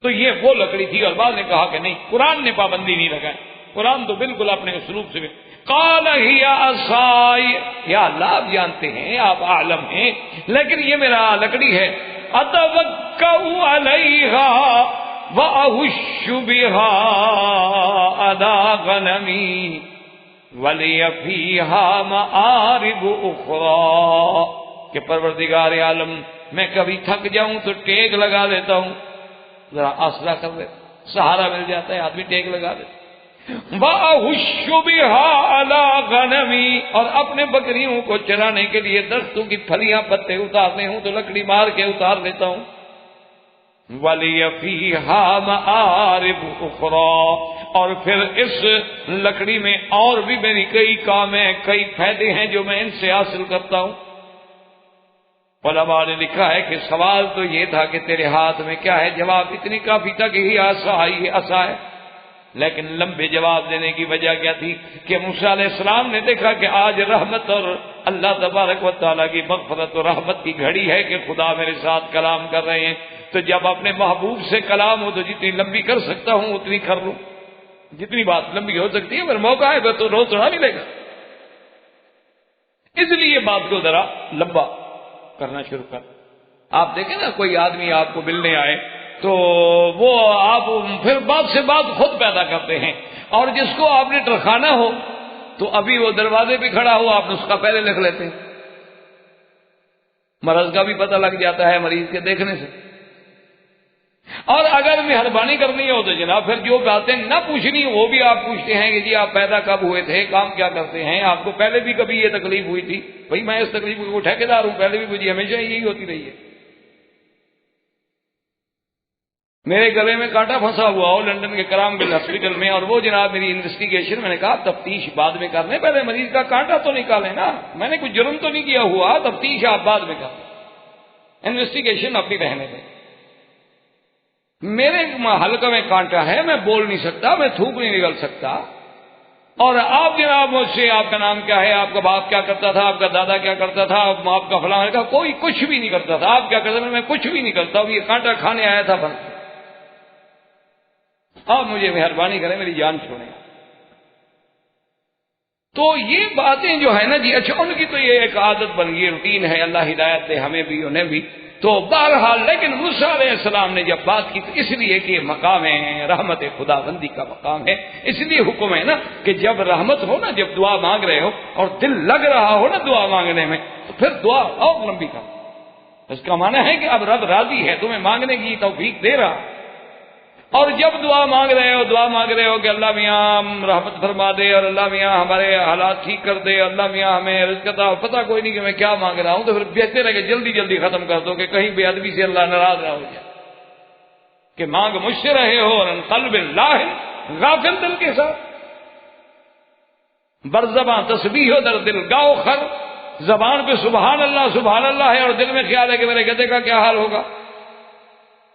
تو یہ وہ لکڑی تھی، اور بعد نے کہا کہ نہیں، قرآن نے پابندی نہیں لگائی، قرآن تو بالکل اپنے اسلوب سے قال ہی عصای، یا اللہ آپ جانتے ہیں، آپ عالم ہیں، لیکن یہ میرا لکڑی ہے، اتوکأ علیہا واہش بہا علی غنمی وَلِيَ فِيهَا مَآرِبُ أُخْرَى کہ پروردگار عالم میں کبھی تھک جاؤں تو ٹیک لگا دیتا ہوں، ذرا آسرا کر دے، سہارا مل جاتا ہے، آدمی ٹیک لگا دیتا۔ وَأَهُشُّ بِهَا عَلَىٰ غَنَمِي اور اپنے بکریوں کو چرانے کے لیے درختوں کی پھلیاں پتے اتارنے ہوں تو لکڑی مار کے اتار لیتا ہوں۔ وَلِيَ فِيهَا مَآرِبُ أُخْرَى اور پھر اس لکڑی میں اور بھی میری کئی کام ہیں، کئی فائدے ہیں جو میں ان سے حاصل کرتا ہوں۔ علماء نے لکھا ہے کہ سوال تو یہ تھا کہ تیرے ہاتھ میں کیا ہے، جواب اتنی کافی تھا کہ یہ عصا ہے، لیکن لمبے جواب دینے کی وجہ کیا تھی کہ موسیٰ علیہ السلام نے دیکھا کہ آج رحمت اور اللہ تبارک و تعالیٰ کی مغفرت اور رحمت کی گھڑی ہے کہ خدا میرے ساتھ کلام کر رہے ہیں، تو جب اپنے محبوب سے کلام ہو تو جتنی لمبی کر سکتا ہوں اتنی کر لوں، جتنی بات لمبی ہو سکتی ہے، اگر موقع ہے تو روز تھوڑا ملے گا، اس لیے بات کو ذرا لمبا کرنا شروع کر۔ آپ دیکھیں نا کوئی آدمی آپ کو ملنے آئے تو وہ آپ پھر بات سے بات خود پیدا کرتے ہیں، اور جس کو آپ نے ٹرکانا ہو تو ابھی وہ دروازے پہ کھڑا ہو آپ نسخہ پہلے لکھ لیتے ہیں، مرض کا بھی پتہ لگ جاتا ہے مریض کے دیکھنے سے۔ اور اگر مہربانی کرنی ہو تو جناب پھر جو باتیں نہ پوچھنی وہ بھی آپ پوچھتے ہیں کہ جی آپ پیدا کب ہوئے تھے، کام کیا کرتے ہیں، آپ کو پہلے بھی کبھی یہ تکلیف ہوئی تھی؟ بھائی میں اس تکلیف کو ٹھیکیدار ہوں، پہلے بھی مجھے ہمیشہ یہی ہوتی رہی ہے، میرے گلے میں کانٹا پھنسا ہوا ہو لندن کے کرام بل ہاسپٹل میں، اور وہ جناب میری انویسٹیگیشن، میں نے کہا تفتیش بعد میں کرنے، پہلے مریض کا کانٹا تو نکالیں نا، میں نے کوئی جرم تو نہیں کیا ہوا، تفتیش آپ بعد میں کریں، انویسٹیگیشن اپنی رہنے دیں۔ میرے حلقے میں کانٹا ہے، میں بول نہیں سکتا، میں تھوک نہیں نکل سکتا، اور آپ جناب مجھ سے آپ کا نام کیا ہے، آپ کا باپ کیا کرتا تھا، آپ کا دادا کیا کرتا تھا، آپ کا فلاں کا، کوئی کچھ بھی نہیں کرتا تھا، آپ کیا کرتے تھے، میں کچھ بھی نہیں کرتا ہوں، یہ کانٹا کھانے آیا تھا بس، آپ مجھے مہربانی کریں میری جان چھوڑیں۔ تو یہ باتیں جو ہے نا جی، اچھا ان کی تو یہ ایک عادت بن گئی، روٹین ہے، اللہ ہدایت دے ہمیں بھی انہیں بھی۔ تو بہرحال لیکن موسیٰ علیہ السلام نے جب بات کی تو اس لیے کہ یہ مقام ہے رحمت خدا بندی کا مقام ہے، اس لیے حکم ہے نا کہ جب رحمت ہو نا، جب دعا مانگ رہے ہو اور دل لگ رہا ہو نا دعا مانگنے میں، تو پھر دعا اور لمبی کرو، اس کا معنی ہے کہ اب رب راضی ہے، تمہیں مانگنے کی توفیق دے رہا۔ اور جب دعا مانگ رہے ہو کہ اللہ میاں رحمت فرما دے، اور اللہ میاں ہمارے حالات ٹھیک کر دے، اللہ میاں ہمیں رزق عطا، پتہ کوئی نہیں کہ میں کیا مانگ رہا ہوں، تو پھر بہتر ہے کہ جلدی جلدی ختم کر دو کہ کہیں بے ادبی سے اللہ ناراض نہ ہو جائے، کہ مانگ مجھ سے رہے ہو اور قلب اللہ غافل دل کے ساتھ، برزباں تسبیح ہو در دل گاؤ خر، زبان پہ سبحان اللہ ہے اور دل میں خیال ہے کہ میرے گدے کا کیا حال ہوگا،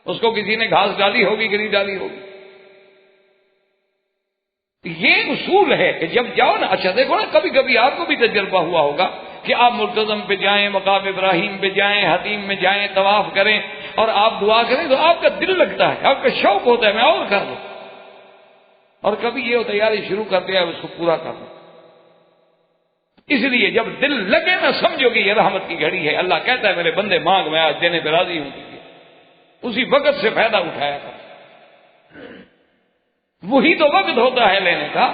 اس کو کسی نے گھاس ڈالی ہوگی کہ نہیں ڈالی ہوگی۔ یہ اصول ہے کہ جب جاؤ نا، اچھا دیکھو نا، کبھی کبھی آپ کو بھی تجربہ ہوا ہوگا کہ آپ ملتزم پہ جائیں، مقام ابراہیم پہ جائیں، حتیم میں جائیں، طواف کریں اور آپ دعا کریں تو آپ کا دل لگتا ہے، آپ کا شوق ہوتا ہے میں اور کر لوں، اور کبھی یہ تیاری شروع کر دیا اس کو پورا کر لوں۔ اس لیے جب دل لگے نا سمجھو کہ یہ رحمت کی گھڑی ہے، اللہ کہتا ہے میرے بندے مانگ، میں آج دینے پہ راضی ہوں، اسی وقت سے فائدہ اٹھایا کر، وہی تو وقت ہوتا ہے لینے کا۔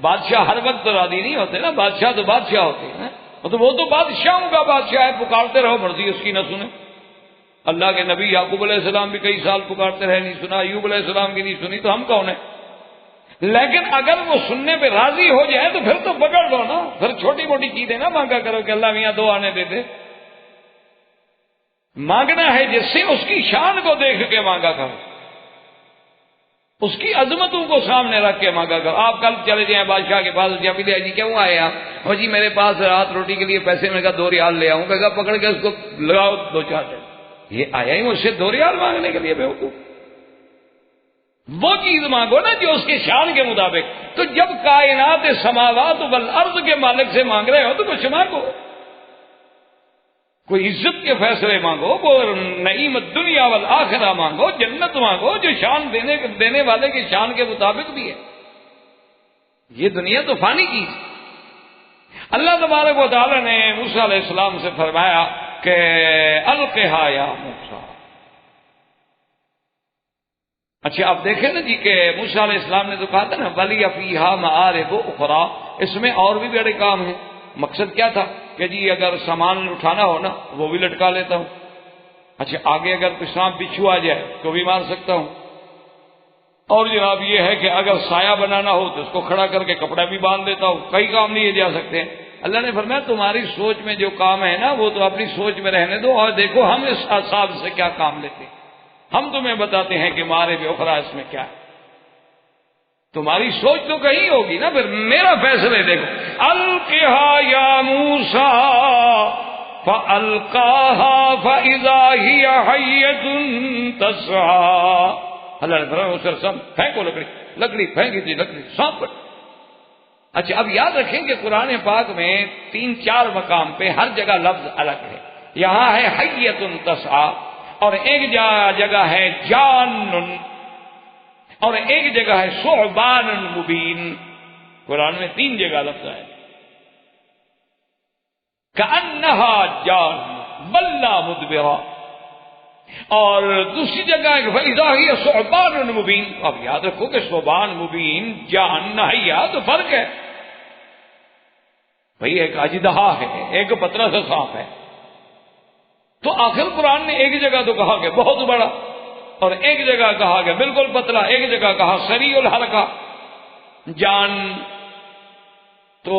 بادشاہ ہر وقت تو راضی نہیں ہوتے نا، بادشاہ تو بادشاہ ہوتے ہیں، تو وہ تو بادشاہوں کا بادشاہ ہے، پکارتے رہو مرضی اس کی نہ سنیں۔ اللہ کے نبی یعقوب علیہ السلام بھی کئی سال پکارتے رہے، نہیں سنا، ایوب علیہ السلام کی نہیں سنی، تو ہم کون ہیں؟ لیکن اگر وہ سننے پہ راضی ہو جائے تو پھر تو پکڑ لو نا، پھر چھوٹی موٹی چیزیں نہ مانگا کرو کہ اللہ میاں دو آنے دے دے، مانگنا ہے جس سے اس کی شان کو دیکھ کے مانگا کرو، اس کی عظمتوں کو سامنے رکھ کے مانگا کرو۔ آپ کل چلے جائیں بادشاہ کے پاس، جب جی کیوں آئے آپ؟ اور جی میرے پاس رات روٹی کے لیے پیسے، میں کہا 2 ریال لے آؤں، کہا پکڑ کے اس کو لگاؤ 2-4 دن، یہ آیا ہی مجھ سے 2 ریال مانگنے کے لیے بیوقوف۔ وہ چیز مانگو نا جو اس کے شان کے مطابق۔ تو جب کائنات سماوات والارض کے مالک سے مانگ رہے ہو تو کچھ مانگو، کوئی عزت کے فیصلے مانگو، وہ نعیم الدنیا والآخرہ مانگو، جنت مانگو جو شان دینے والے کے شان کے مطابق بھی ہے۔ یہ دنیا تو فانی چیز۔ اللہ تبارک و تعالی نے موسیٰ علیہ السلام سے فرمایا کہ القھا یا موسیٰ، اچھا اب دیکھیں نا جی کہ موسیٰ علیہ السلام نے تو کہا تھا نا وَلِيَ فِيهَا مَآرِبُ أُخْرَىٰ، اس میں اور بھی بڑے کام ہیں. مقصد کیا تھا کہ جی اگر سامان اٹھانا ہو نا وہ بھی لٹکا لیتا ہوں. اچھا آگے اگر کوئی سانپ بچھو آ جائے تو بھی مار سکتا ہوں. اور جناب یہ ہے کہ اگر سایہ بنانا ہو تو اس کو کھڑا کر کے کپڑا بھی باندھ دیتا ہوں. کئی کام لیے جا سکتے ہیں. اللہ نے فرمایا تمہاری سوچ میں جو کام ہے نا وہ تو اپنی سوچ میں رہنے دو، اور دیکھو ہم اس حساب سے کیا کام لیتے ہیں. ہم تمہیں بتاتے ہیں کہ مارے بے اخرا اس میں کیا ہے. تمہاری سوچ تو کہیں ہوگی نا، پھر میرا فیصلے دیکھو. القھا یا موسیٰ فالقاها فاذا هي حیۃ تسعى. اللہ نے فرمایا اسے سب پھینکو، لکڑی پھینکی تھی، لکڑی سانپ پر. اچھا اب یاد رکھیں کہ قرآن پاک میں 3-4 مقام پہ ہر جگہ لفظ الگ ہے. یہاں ہے حیۃ تسعى، اور ایک جگہ ہے جان، اور ایک جگہ ہے ثعبان مبین. قرآن میں 3 جگہ لفظ ہے. کأنها جان بلا مدبرا، اور دوسری جگہ ہے فإذا هي ثعبان مبین. اب یاد رکھو کہ ثعبان مبین جان نہیا تو فرق ہے بھئی. ایک اژدہا ہے، ایک پتلا سا سانپ ہے. تو آخر قرآن نے ایک جگہ تو کہا کہ بہت بڑا، اور ایک جگہ کہا کہ بالکل پتلا، ایک جگہ کہا سریع الحرکہ جان. تو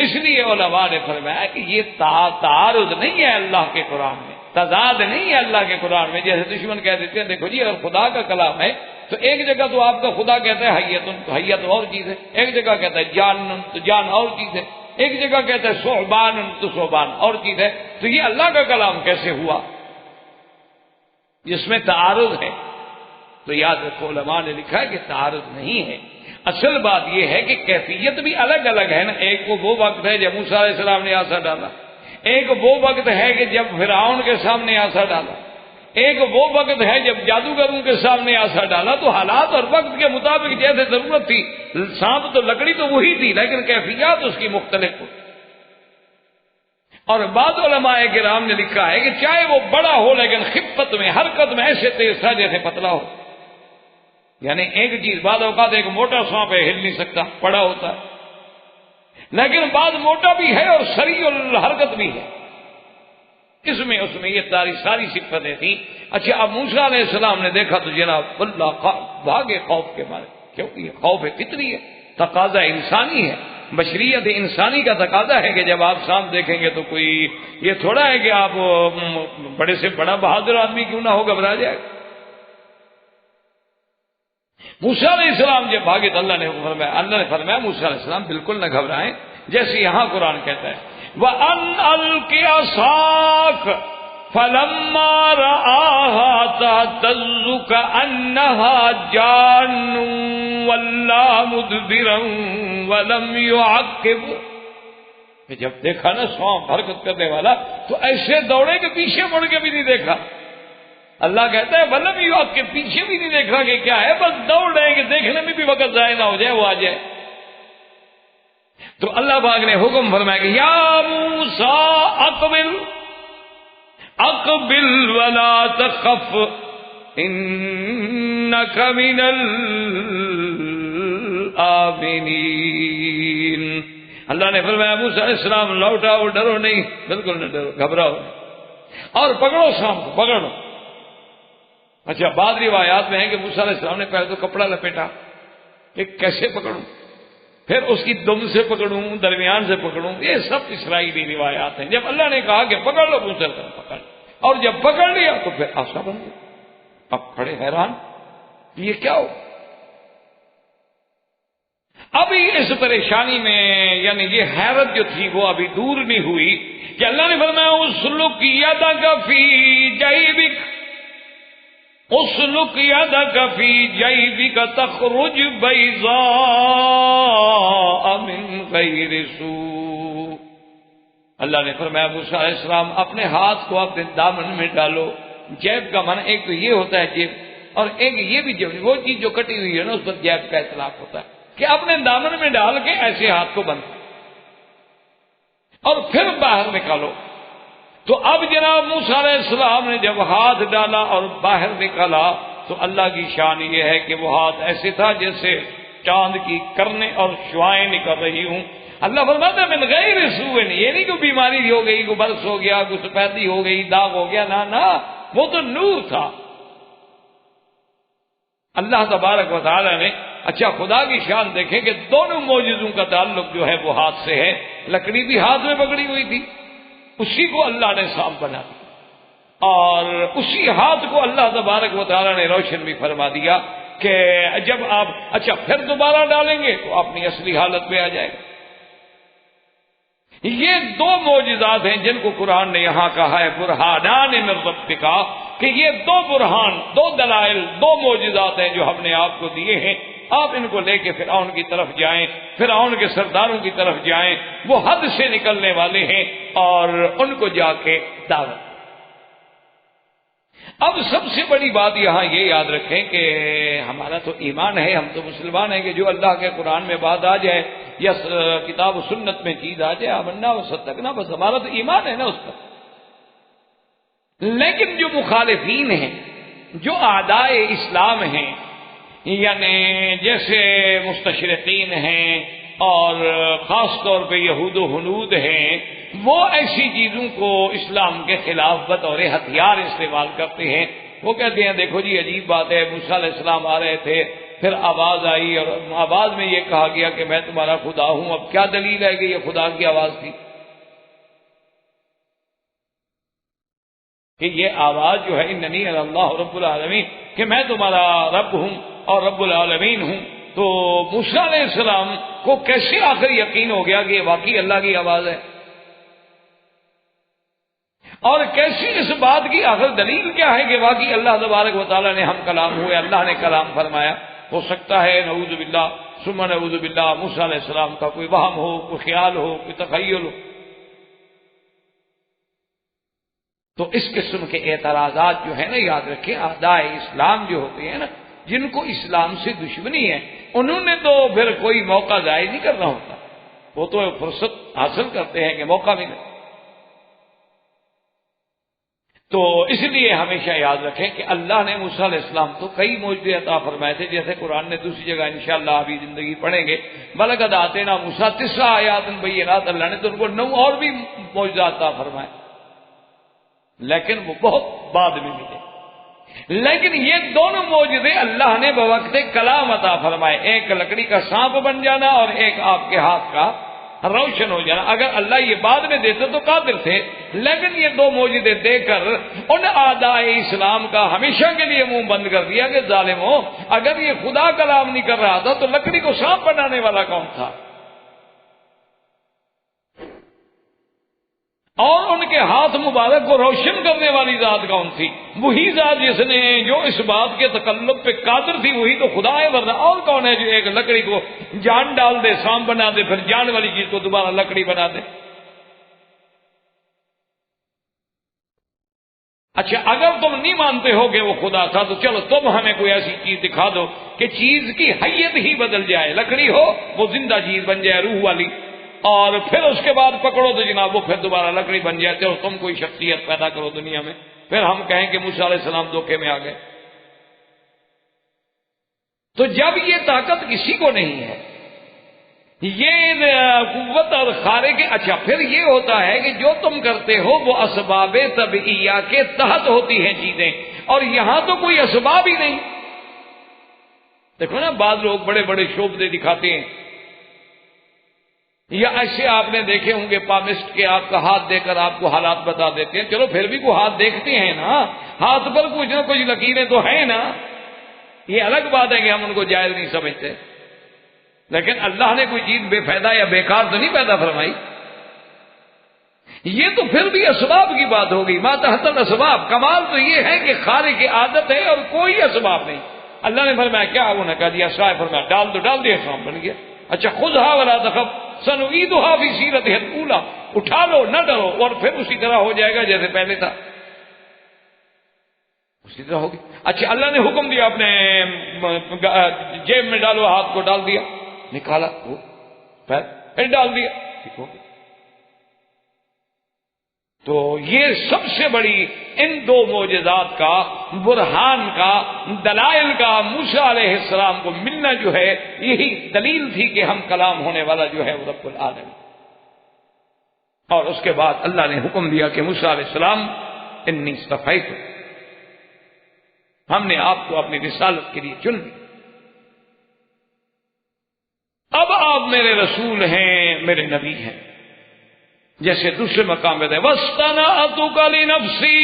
اس لیے علماء نے فرمایا کہ یہ تعارض نہیں ہے اللہ کے قرآن میں، تضاد نہیں ہے اللہ کے قرآن میں. جیسے دشمن کہہ دیتے ہیں دیکھو جی اگر خدا کا کلام ہے تو ایک جگہ تو آپ کا خدا کہتا ہے حیۃ، تو حیۃ اور چیز ہے. ایک جگہ کہتا ہے جان، تو جان اور چیز ہے. ایک جگہ کہتا ہے ثعبان، تو ثعبان اور چیز ہے. تو یہ اللہ کا کلام کیسے ہوا جس میں تعارض ہے؟ تو یاد رکھو علماء نے لکھا ہے کہ تعارض نہیں ہے. اصل بات یہ ہے کہ کیفیت بھی الگ الگ ہے نا. ایک کو وہ وقت ہے جب موسیٰ علیہ السلام نے آسا ڈالا، ایک وہ وقت ہے کہ جب فرعون کے سامنے آسا ڈالا، ایک وہ وقت ہے جب جادوگروں کے سامنے آسا ڈالا. تو حالات اور وقت کے مطابق جیسے ضرورت تھی، سانپ تو لکڑی تو وہی تھی لیکن کیفیات اس کی مختلف. اور بعض علماء کرام نے لکھا ہے کہ چاہے وہ بڑا ہو لیکن خفت میں، حرکت میں ایسے تیز تھا جیسے پتلا ہو. یعنی ایک چیز بعض اوقات ایک موٹا سانپ ہے، ہل نہیں سکتا، پڑا ہوتا ہے، لیکن بعض موٹا بھی ہے اور سریع الحرکت بھی ہے. اس میں یہ ساری صفتیں تھیں. اچھا اب موسیٰ علیہ السلام نے دیکھا تو جناب اللہ بھاگے خوف کے مارے، کیونکہ یہ خوف فطری ہے، تقاضا انسانی ہے، بشریت انسانی کا تقاضا ہے کہ جب آپ سانپ دیکھیں گے تو کوئی یہ تھوڑا ہے کہ آپ بڑے سے بڑا بہادر آدمی کیوں نہ ہو گھبرا جائے. موسیٰ علیہ السلام جب بھاگے تو اللہ نے فرمایا موسیٰ علیہ السلام بالکل نہ گھبرائیں. جیسے یہاں قرآن کہتا ہے وَأَنْ أَلْقِ عَصَاكَ فَلَمَّا رَآهَا تَهْتَزُّ كَأَنَّهَا جَانٌّ وَلَّىٰ مُدْبِرًا وَلَمْ يُعَقِّبْ. کہ جب دیکھا نا سانپ حرکت کرنے والا تو ایسے دوڑے کہ پیچھے مڑ کے بھی نہیں دیکھا. اللہ کہتا ہے ولم يعقب، پیچھے بھی نہیں دیکھا کہ کیا ہے، بس دوڑ رہے کہ دیکھنے میں بھی وقت ضائع نہ ہو جائے، وہ آ جائے. تو اللہ پاک نے حکم فرمایا کہ یا موسیٰ اقبل ولا تخف انک من الآمنین. اللہ نے فرمایا موسیٰ علیہ السلام لوٹاؤ، ڈرو نہیں، بالکل نہ ڈرو، گھبراؤ اور پکڑو سانپ کو، پکڑو. اچھا بعض روایات میں ہے کہ موسیٰ علیہ السلام نے پہلے تو کپڑا لپیٹا کہ کیسے پکڑوں، پھر اس کی دم سے پکڑوں، درمیان سے پکڑوں. یہ سب اسرائیلی روایات ہیں. جب اللہ نے کہا کہ پکڑ لو موسیٰ علیہ السلام پکڑ، اور جب پکڑ لیا تو پھر آسا بن گیا. اب کھڑے حیران یہ کیا ہو. ابھی اس پریشانی میں یعنی یہ حیرت جو تھی وہ ابھی دور نہیں ہوئی کہ اللہ نے فرمایا اسلک یدک فی جیبک، اسلک یدک فی جیبک تخرج بیضاء من غیر سوء. اللہ نے فرمایا موسیٰ علیہ السلام اپنے ہاتھ کو اپنے دامن میں ڈالو. جیب کا معنی ایک تو یہ ہوتا ہے جیب، اور ایک یہ بھی جیب، وہ چیز جو کٹی ہوئی ہے نا اس پر جیب کا اطلاق ہوتا ہے کہ اپنے دامن میں ڈال کے ایسے ہاتھ کو بند اور پھر باہر نکالو. تو اب جناب موسیٰ علیہ السلام نے جب ہاتھ ڈالا اور باہر نکالا تو اللہ کی شان یہ ہے کہ وہ ہاتھ ایسے تھا جیسے چاند کی کرنیں اور شعائیں نکل رہی ہوں. اللہ فرماتا ہے من غیر سوء، یہ نہیں کوئی بیماری ہو گئی، کوئی برس ہو گیا، کوئی سفیدی ہو گئی، داغ ہو گیا، نہ وہ تو نور تھا. اللہ تبارک و تعالی نے اچھا خدا کی شان دیکھیں کہ دونوں معجزوں کا تعلق جو ہے وہ ہاتھ سے ہے. لکڑی بھی ہاتھ میں پکڑی ہوئی تھی، اسی کو اللہ نے صاف بنا دیا، اور اسی ہاتھ کو اللہ تبارک و تعالی نے روشن بھی فرما دیا کہ جب آپ اچھا پھر دوبارہ ڈالیں گے تو اپنی اصلی حالت میں آ جائے گا. یہ دو معجزات ہیں جن کو قرآن نے یہاں کہا ہے برہانان من ربک، کہ یہ دو برہان، دو دلائل، دو معجزات ہیں جو ہم نے آپ کو دیے ہیں. آپ ان کو لے کے فرعون کی طرف جائیں، فرعون کے سرداروں کی طرف جائیں، وہ حد سے نکلنے والے ہیں، اور ان کو جا کے دعوت. اب سب سے بڑی بات یہاں یہ یاد رکھیں کہ ہمارا تو ایمان ہے، ہم تو مسلمان ہیں کہ جو اللہ کے قرآن میں بات آ جائے یا کتاب و سنت میں چیز آ جائے آمنا و صدقنا، بس ہمارا تو ایمان ہے نا اس پر. لیکن جو مخالفین ہیں، جو اعداء اسلام ہیں، یعنی جیسے مستشرقین ہیں اور خاص طور پہ یہود و ہنود ہیں، وہ ایسی چیزوں کو اسلام کے خلاف بطور ہتھیار استعمال کرتے ہیں. وہ کہتے ہیں دیکھو جی عجیب بات ہے، موسیٰ علیہ السلام آ رہے تھے، پھر آواز آئی اور آواز میں یہ کہا گیا کہ میں تمہارا خدا ہوں. اب کیا دلیل ہے کہ یہ خدا کی آواز تھی؟ کہ یہ آواز جو ہے اننی انا اللہ رب العالمین، کہ میں تمہارا رب ہوں اور رب العالمین ہوں. تو موسیٰ علیہ السلام کو کیسے آخر یقین ہو گیا کہ یہ واقعی اللہ کی آواز ہے؟ اور کیسی اس بات کی آخر دلیل کیا ہے کہ واقعی اللہ تبارک و تعالیٰ نے ہم کلام ہوئے، اللہ نے کلام فرمایا؟ ہو سکتا ہے نعوذ باللہ ثم نعوذ باللہ موسیٰ علیہ السلام کا کوئی وہم ہو، کوئی خیال ہو، کوئی تخیل ہو. تو اس قسم کے اعتراضات جو ہے نا، یاد رکھیں اعداء اسلام جو ہوتے ہیں نا، جن کو اسلام سے دشمنی ہے، انہوں نے تو پھر کوئی موقع ضائع نہیں کرنا ہوتا، وہ تو فرصت حاصل کرتے ہیں کہ موقع ملے. تو اس لیے ہمیشہ یاد رکھیں کہ اللہ نے موسیٰ علیہ السلام تو کئی معجزے عطا فرمائے تھے، جیسے قرآن نے دوسری جگہ انشاءاللہ ابھی زندگی پڑھیں گے بلقد آتینا موسیٰ 9 آیات بینات، اللہ نے تو ان کو 9 اور بھی معجزات عطا فرمائے، لیکن وہ بہت بعد میں ملے. لیکن یہ دونوں معجزے اللہ نے بوقت کلام عطا فرمائے، ایک لکڑی کا سانپ بن جانا اور ایک آپ کے ہاتھ کا روشن ہو جانا. اگر اللہ یہ بعد میں دیتے تو قادر تھے، لیکن یہ دو معجزے دے کر ان اعداء اسلام کا ہمیشہ کے لیے منہ بند کر دیا کہ ظالموں، اگر یہ خدا کلام نہیں کر رہا تھا تو لکڑی کو سانپ بنانے والا کون تھا؟ اور ان کے ہاتھ مبارک کو روشن کرنے والی ذات کون تھی؟ وہی ذات جس نے جو اس بات کے تکلف پہ قادر تھی، وہی تو خدا ہے. ورنہ اور کون ہے جو ایک لکڑی کو جان ڈال دے، سانپ بنا دے، پھر جان والی چیز کو دوبارہ لکڑی بنا دے؟ اچھا اگر تم نہیں مانتے ہو کہ وہ خدا تھا تو چلو تم ہمیں کوئی ایسی چیز دکھا دو کہ چیز کی حیت ہی بدل جائے، لکڑی ہو وہ زندہ چیز بن جائے، روح والی، اور پھر اس کے بعد پکڑو تو جناب وہ پھر دوبارہ لکڑی بن جاتے اور تم کوئی شخصیت پیدا کرو دنیا میں، پھر ہم کہیں کہ موسیٰ علیہ السلام دھوکے میں آ گئے. تو جب یہ طاقت کسی کو نہیں ہے، یہ قوت اور خارق، اچھا پھر یہ ہوتا ہے کہ جو تم کرتے ہو وہ اسباب طبعیہ کے تحت ہوتی ہیں چیزیں، اور یہاں تو کوئی اسباب ہی نہیں. دیکھو نا بعض لوگ بڑے بڑے شعبے دکھاتے ہیں، یا ایسے آپ نے دیکھے ہوں گے پامسٹ کے آپ کا ہاتھ دے کر آپ کو حالات بتا دیتے ہیں. چلو پھر بھی کوئی ہاتھ دیکھتے ہیں نا، ہاتھ پر کچھ نہ کچھ لکیریں تو ہیں نا، یہ الگ بات ہے کہ ہم ان کو جائز نہیں سمجھتے، لیکن اللہ نے کوئی چیز بے فائدہ یا بیکار تو نہیں پیدا فرمائی. یہ تو پھر بھی اسباب کی بات ہوگی، ما تحت الاسباب. کمال تو یہ ہے کہ خالق کی عادت ہے اور کوئی اسباب نہیں. اللہ نے فرمایا کیا انہوں نے کہا دیا شاہ، فرمایا ڈال دو، ڈال دیا، کام بن گیا. اچھا خذھا ولا تخف سنعیدھا فی سیرتھا الاولی، اٹھا لو نہ ڈرو، اور پھر اسی طرح ہو جائے گا جیسے پہلے تھا، اسی طرح ہوگی. اچھا اللہ نے حکم دیا اپنے جیب میں ڈالو، ہاتھ کو ڈال دیا، نکالا وہ پھر ڈال دیا، ٹھیک ہو گیا. تو یہ سب سے بڑی ان دو معجزات کا، برہان کا، دلائل کا موسیٰ علیہ السلام کو ملنا جو ہے، یہی دلیل تھی کہ ہم کلام ہونے والا جو ہے وہ رب العالمین۔ اور اس کے بعد اللہ نے حکم دیا کہ موسیٰ علیہ السلام انی اصطفیتک، ہم نے آپ کو اپنی رسالت کے لیے چن لیا، اب آپ میرے رسول ہیں، میرے نبی ہیں۔ جیسے دوسرے مقام پہ ہے وَاصْطَنَعْتُكَ لِنَفْسِي،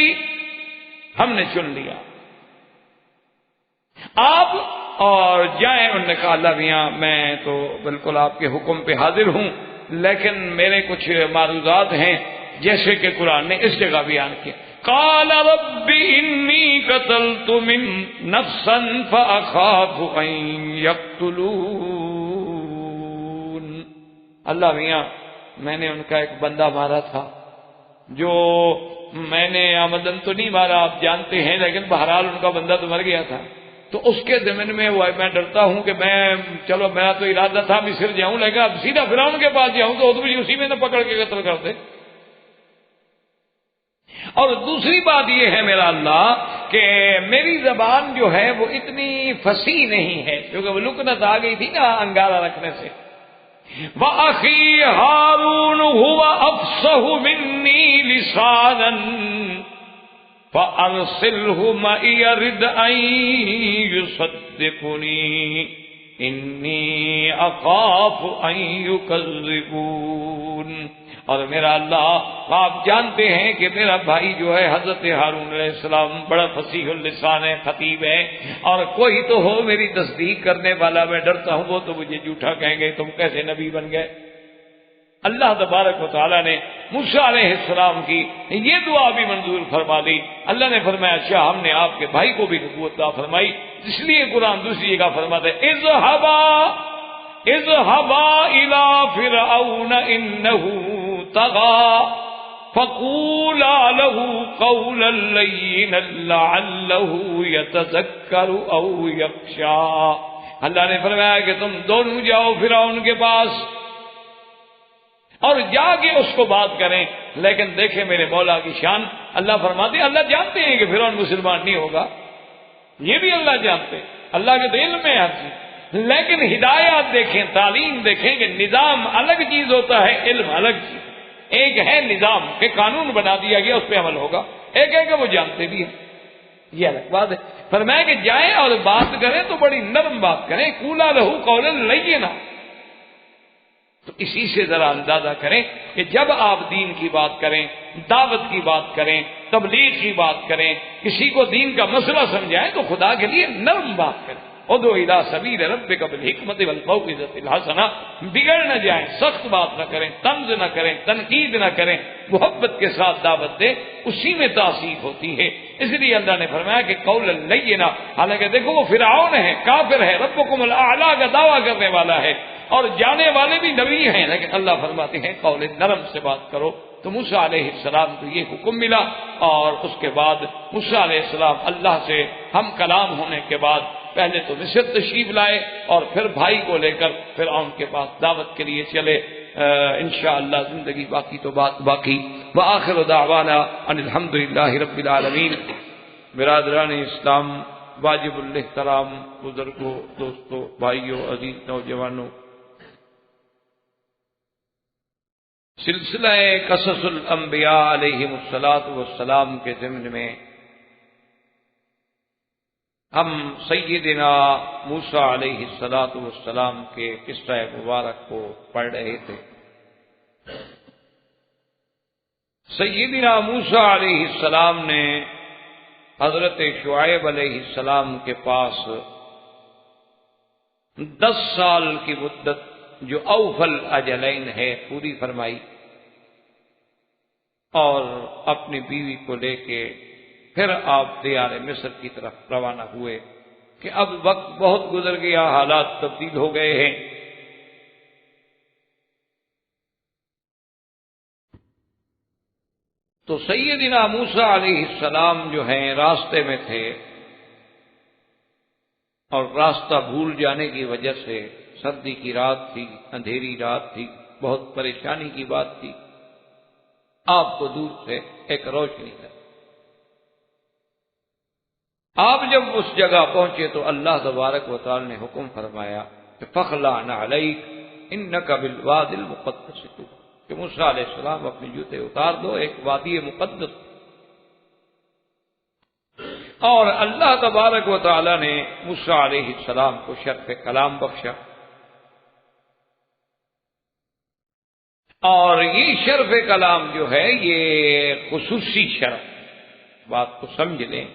ہم نے چن لیا آپ، اور جائیں۔ انہوں نے کہا اللہ میاں میں تو بالکل آپ کے حکم پہ حاضر ہوں، لیکن میرے کچھ معروضات ہیں، جیسے کہ قرآن نے اس جگہ بیان کیا قَالَ رَبِّ إِنِّي قَتَلْتُ مِن نَفْسًا فَأَخَافُ أَن يَقْتُلُونِ۔ اللہ میاں میں نے ان کا ایک بندہ مارا تھا، جو میں نے آمدن تو نہیں مارا آپ جانتے ہیں، لیکن بہرحال ان کا بندہ تو مر گیا تھا، تو اس کے ضمن میں میں ڈرتا ہوں کہ میں، چلو میرا تو ارادہ تھا مصر جاؤں، لیکن اب سیدھا فرعون کے پاس جاؤں تو مجھے اسی میں نہ پکڑ کے قتل کر دے۔ اور دوسری بات یہ ہے میرا اللہ کہ میری زبان جو ہے وہ اتنی فصیح نہیں ہے، کیونکہ وہ لکنت آ گئی تھی نا انگارہ رکھنے سے۔ وَأَخِي هَارُونُ هُوَ أَفْصَحُ مِنِّي لِسَانًا فَأَرْسِلْهُ مَعِيَ رِدْ أَن يُصَدِّقُنِي إِنِّي أَخَافُ أَن يُكَذِّبُونِ۔ اور میرا اللہ آپ جانتے ہیں کہ میرا بھائی جو ہے حضرت ہارون علیہ السلام بڑا فصیح اللسان ہے، خطیب ہے، اور کوئی تو ہو میری تصدیق کرنے والا، میں ڈرتا ہوں وہ تو مجھے جھوٹا کہیں گے، تم کیسے نبی بن گئے۔ اللہ تبارک و تعالیٰ نے موسیٰ علیہ السلام کی یہ دعا بھی منظور فرما دی۔ اللہ نے فرمایا اچھا ہم نے آپ کے بھائی کو بھی نبوت عطا فرمائی، اس لیے قرآن دوسری جگہ فرماتا ہے اذهبا إلى فرعون إنه طغى فقولا له قولا لينا لعله يتذكر أو يخشى۔ اللہ نے فرمایا کہ تم دونوں جاؤ فرعون کے پاس اور جا کے اس کو بات کریں، لیکن دیکھیں میرے مولا کی شان، اللہ فرماتے ہیں اللہ جانتے ہیں کہ فرعون مسلمان نہیں ہوگا، یہ بھی اللہ جانتے ہیں، اللہ کے تو علم میں ہر چیز، لیکن ہدایات دیکھیں، تعلیم دیکھیں کہ نظام الگ چیز ہوتا ہے، علم الگ چیز۔ ایک ہے نظام کہ قانون بنا دیا گیا اس پہ عمل ہوگا، ایک ہے کہ وہ جانتے بھی ہیں، یہ الگ بات ہے۔ فرمایا کہ جائیں اور بات کریں تو بڑی نرم بات کریں، قولا لہو قولا لینا۔ تو اسی سے ذرا اندازہ کریں کہ جب آپ دین کی بات کریں، دعوت کی بات کریں، تبلیغ کی بات کریں، کسی کو دین کا مسئلہ سمجھائیں تو خدا کے لیے نرم بات کریں۔ ادعو الی سبیل ربک بالحکمت والموعظۃ الحسنہ، بگڑ نہ جائیں، سخت بات نہ کریں، طنز نہ کریں، تنقید نہ کریں، محبت کے ساتھ دعوت دیں، اسی میں تاثیر ہوتی ہے۔ اس لیے اللہ نے فرمایا کہ قولا لینا، حالانکہ دیکھو وہ فرعون ہے، کافر ہے، ربکم الاعلی کا دعویٰ کرنے والا ہے، اور جانے والے بھی نبی ہیں، لیکن اللہ فرماتے ہیں قول نرم سے بات کرو۔ تو موسیٰ علیہ السلام کو یہ حکم ملا، اور اس کے بعد موسیٰ علیہ السلام اللہ سے ہم کلام ہونے کے بعد پہلے تو مصر تشریف لائے اور پھر بھائی کو لے کر فرعون کے پاس دعوت کے لیے چلے۔ انشاءاللہ زندگی باقی تو بات باقی۔ وآخر دعوانا ان الحمدللہ رب العالمین۔ برادران اسلام، واجب الاحترام بزرگوں، دوستوں، بھائیوں، عزیز نوجوانوں، سلسلہ قصص الانبیاء علیہم الصلاۃ کے ضمن میں ہم سیدنا موسیٰ علیہ السلام کے قصہ مبارک کو پڑھ رہے تھے۔ سیدنا موسیٰ علیہ السلام نے حضرت شعیب علیہ السلام کے پاس 10 سال کی مدت جو اوفل اجلین ہے پوری فرمائی، اور اپنی بیوی کو لے کے پھر آپ دیار مصر کی طرف روانہ ہوئے کہ اب وقت بہت گزر گیا، حالات تبدیل ہو گئے ہیں۔ تو سیدنا موسیٰ علیہ السلام جو ہیں راستے میں تھے، اور راستہ بھول جانے کی وجہ سے، سردی کی رات تھی، اندھیری رات تھی، بہت پریشانی کی بات تھی، آپ کو دور سے ایک روشنی ہے۔ آپ جب اس جگہ پہنچے تو اللہ تبارک و تعالی نے حکم فرمایا کہ فخلع نعلیک انک بالوادی المقدس طوی، کہ موسیٰ علیہ السلام اپنے جوتے اتار دو، ایک وادی مقدس۔ اور اللہ تبارک و تعالی نے موسیٰ علیہ السلام کو شرف کلام بخشا، اور یہ شرف کلام جو ہے یہ خصوصی شرف، بات کو سمجھ لیں،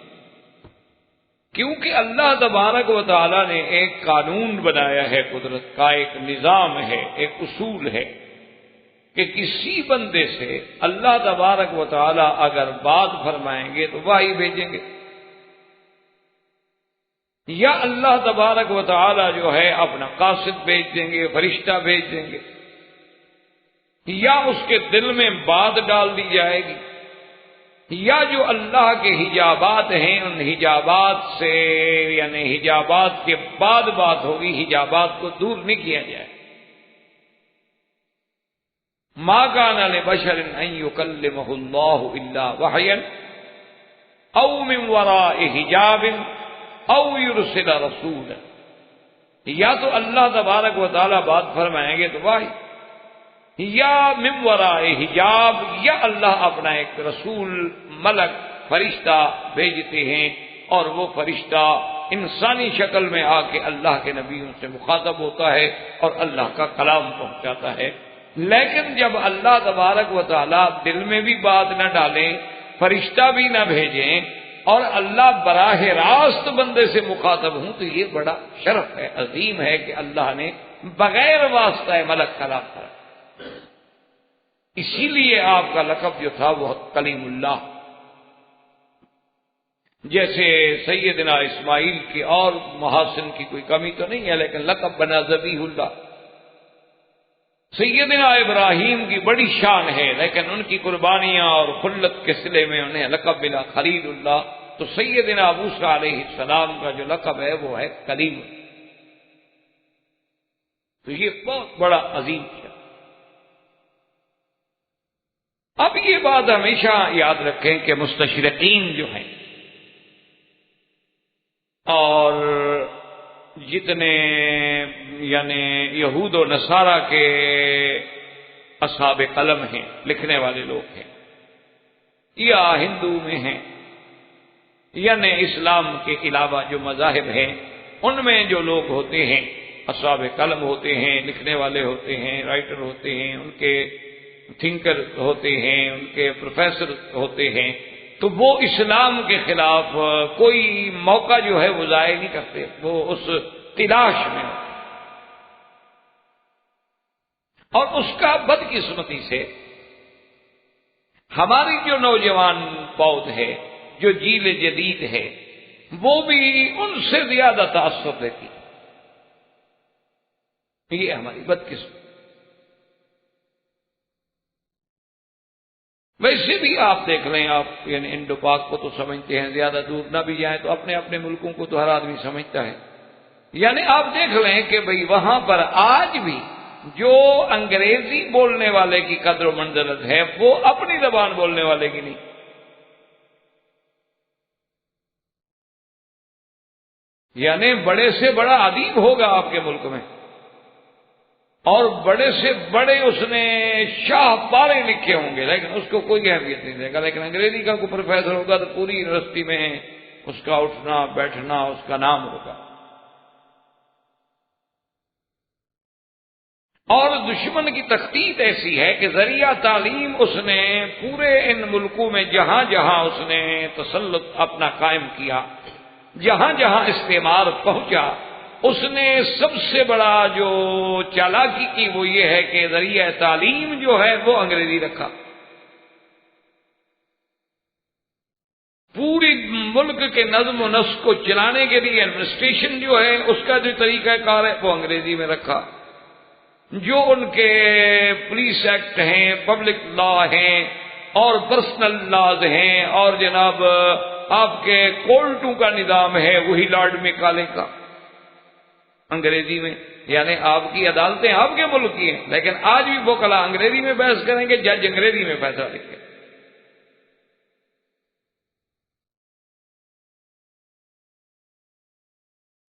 کیونکہ اللہ تبارک و تعالی نے ایک قانون بنایا ہے، قدرت کا ایک نظام ہے، ایک اصول ہے کہ کسی بندے سے اللہ تبارک و تعالی اگر بات فرمائیں گے تو وحی بھیجیں گے، یا اللہ تبارک و تعالی جو ہے اپنا قاصد بھیج دیں گے، فرشتہ بھیج دیں گے، یا اس کے دل میں بات ڈال دی جائے گی، یا جو اللہ کے حجابات ہیں ان حجابات سے، یعنی حجابات کے بعد بات ہوگی، حجابات کو دور نہیں کیا جائے۔ ما کان لبشر ان یکلمہ اللہ الا وحیا او من وراء حجاب او یرسل رسولا، یا تو اللہ تبارک و تعالی بات فرمائیں گے تو وحی، یا من وراء حجاب، یا اللہ اپنا ایک رسول ملک فرشتہ بھیجتے ہیں، اور وہ فرشتہ انسانی شکل میں آ کے اللہ کے نبیوں سے مخاطب ہوتا ہے اور اللہ کا کلام پہنچاتا ہے۔ لیکن جب اللہ تبارک و تعالیٰ دل میں بھی بات نہ ڈالیں، فرشتہ بھی نہ بھیجیں، اور اللہ براہ راست بندے سے مخاطب ہوں، تو یہ بڑا شرف ہے، عظیم ہے کہ اللہ نے بغیر واسطہ ملک کلام کرا۔ اسی لیے آپ کا لقب جو تھا وہ کلیم اللہ، جیسے سیدنا اسماعیل کی اور محاسن کی کوئی کمی تو نہیں ہے، لیکن لقب بنا ذبیح اللہ۔ سیدنا ابراہیم کی بڑی شان ہے، لیکن ان کی قربانیاں اور خلت کے صلے میں انہیں لقب ملا خلیل اللہ۔ تو سیدنا موسیٰ علیہ السلام کا جو لقب ہے وہ ہے کلیم اللہ۔ تو یہ بہت بڑا عظیم ہے۔ اب یہ بات ہمیشہ یاد رکھیں کہ مستشرقین جو ہیں اور جتنے یعنی یہود و نصارہ کے اصحاب قلم ہیں، لکھنے والے لوگ ہیں، یا ہندو میں ہیں، یعنی اسلام کے علاوہ جو مذاہب ہیں ان میں جو لوگ ہوتے ہیں، اصحاب قلم ہوتے ہیں، لکھنے والے ہوتے ہیں، رائٹر ہوتے ہیں، ان کے تھنکر ہوتے ہیں، ان کے پروفیسر ہوتے ہیں، تو وہ اسلام کے خلاف کوئی موقع جو ہے وہ ضائع نہیں کرتے، وہ اس تلاش میں ہوتے۔ اور اس کا بدقسمتی سے ہماری جو نوجوان پود ہے، جو جیل جدید ہے، وہ بھی ان سے زیادہ تاثر لیتی، یہ ہماری بدقسمتی۔ ویسے بھی آپ دیکھ لیں، آپ یعنی انڈو پاک کو تو سمجھتے ہیں، زیادہ دور نہ بھی جائیں تو اپنے اپنے ملکوں کو تو ہر آدمی سمجھتا ہے، یعنی آپ دیکھ لیں کہ بھئی وہاں پر آج بھی جو انگریزی بولنے والے کی قدر و منزلت ہے وہ اپنی زبان بولنے والے کی نہیں۔ یعنی بڑے سے بڑا ادیب ہوگا آپ کے ملک میں، اور بڑے سے بڑے اس نے شاہ پارے لکھے ہوں گے، لیکن اس کو کوئی اہمیت نہیں دے گا، لیکن انگریزی کا کوئی پروفیسر ہوگا تو پوری یونیورسٹی میں اس کا اٹھنا بیٹھنا اس کا نام ہوگا۔ اور دشمن کی تخطیط ایسی ہے کہ ذریعہ تعلیم اس نے پورے ان ملکوں میں جہاں جہاں اس نے تسلط اپنا قائم کیا، جہاں جہاں استعمار پہنچا، اس نے سب سے بڑا جو چالاکی کی وہ یہ ہے کہ ذریعہ تعلیم جو ہے وہ انگریزی رکھا۔ پوری ملک کے نظم و نسق کو چلانے کے لیے ایڈمنسٹریشن جو ہے اس کا جو طریقہ کار ہے وہ انگریزی میں رکھا۔ جو ان کے پولیس ایکٹ ہیں، پبلک لا ہیں اور پرسنل لاز ہیں، اور جناب آپ کے کورٹوں کا نظام ہے وہی لارڈ میکالے کا انگریزی میں، یعنی آپ کی عدالتیں آپ کے ملک کی ہیں، لیکن آج بھی وکلا انگریزی میں بحث کریں گے، جج انگریزی میں فیصلہ لکھیں گے۔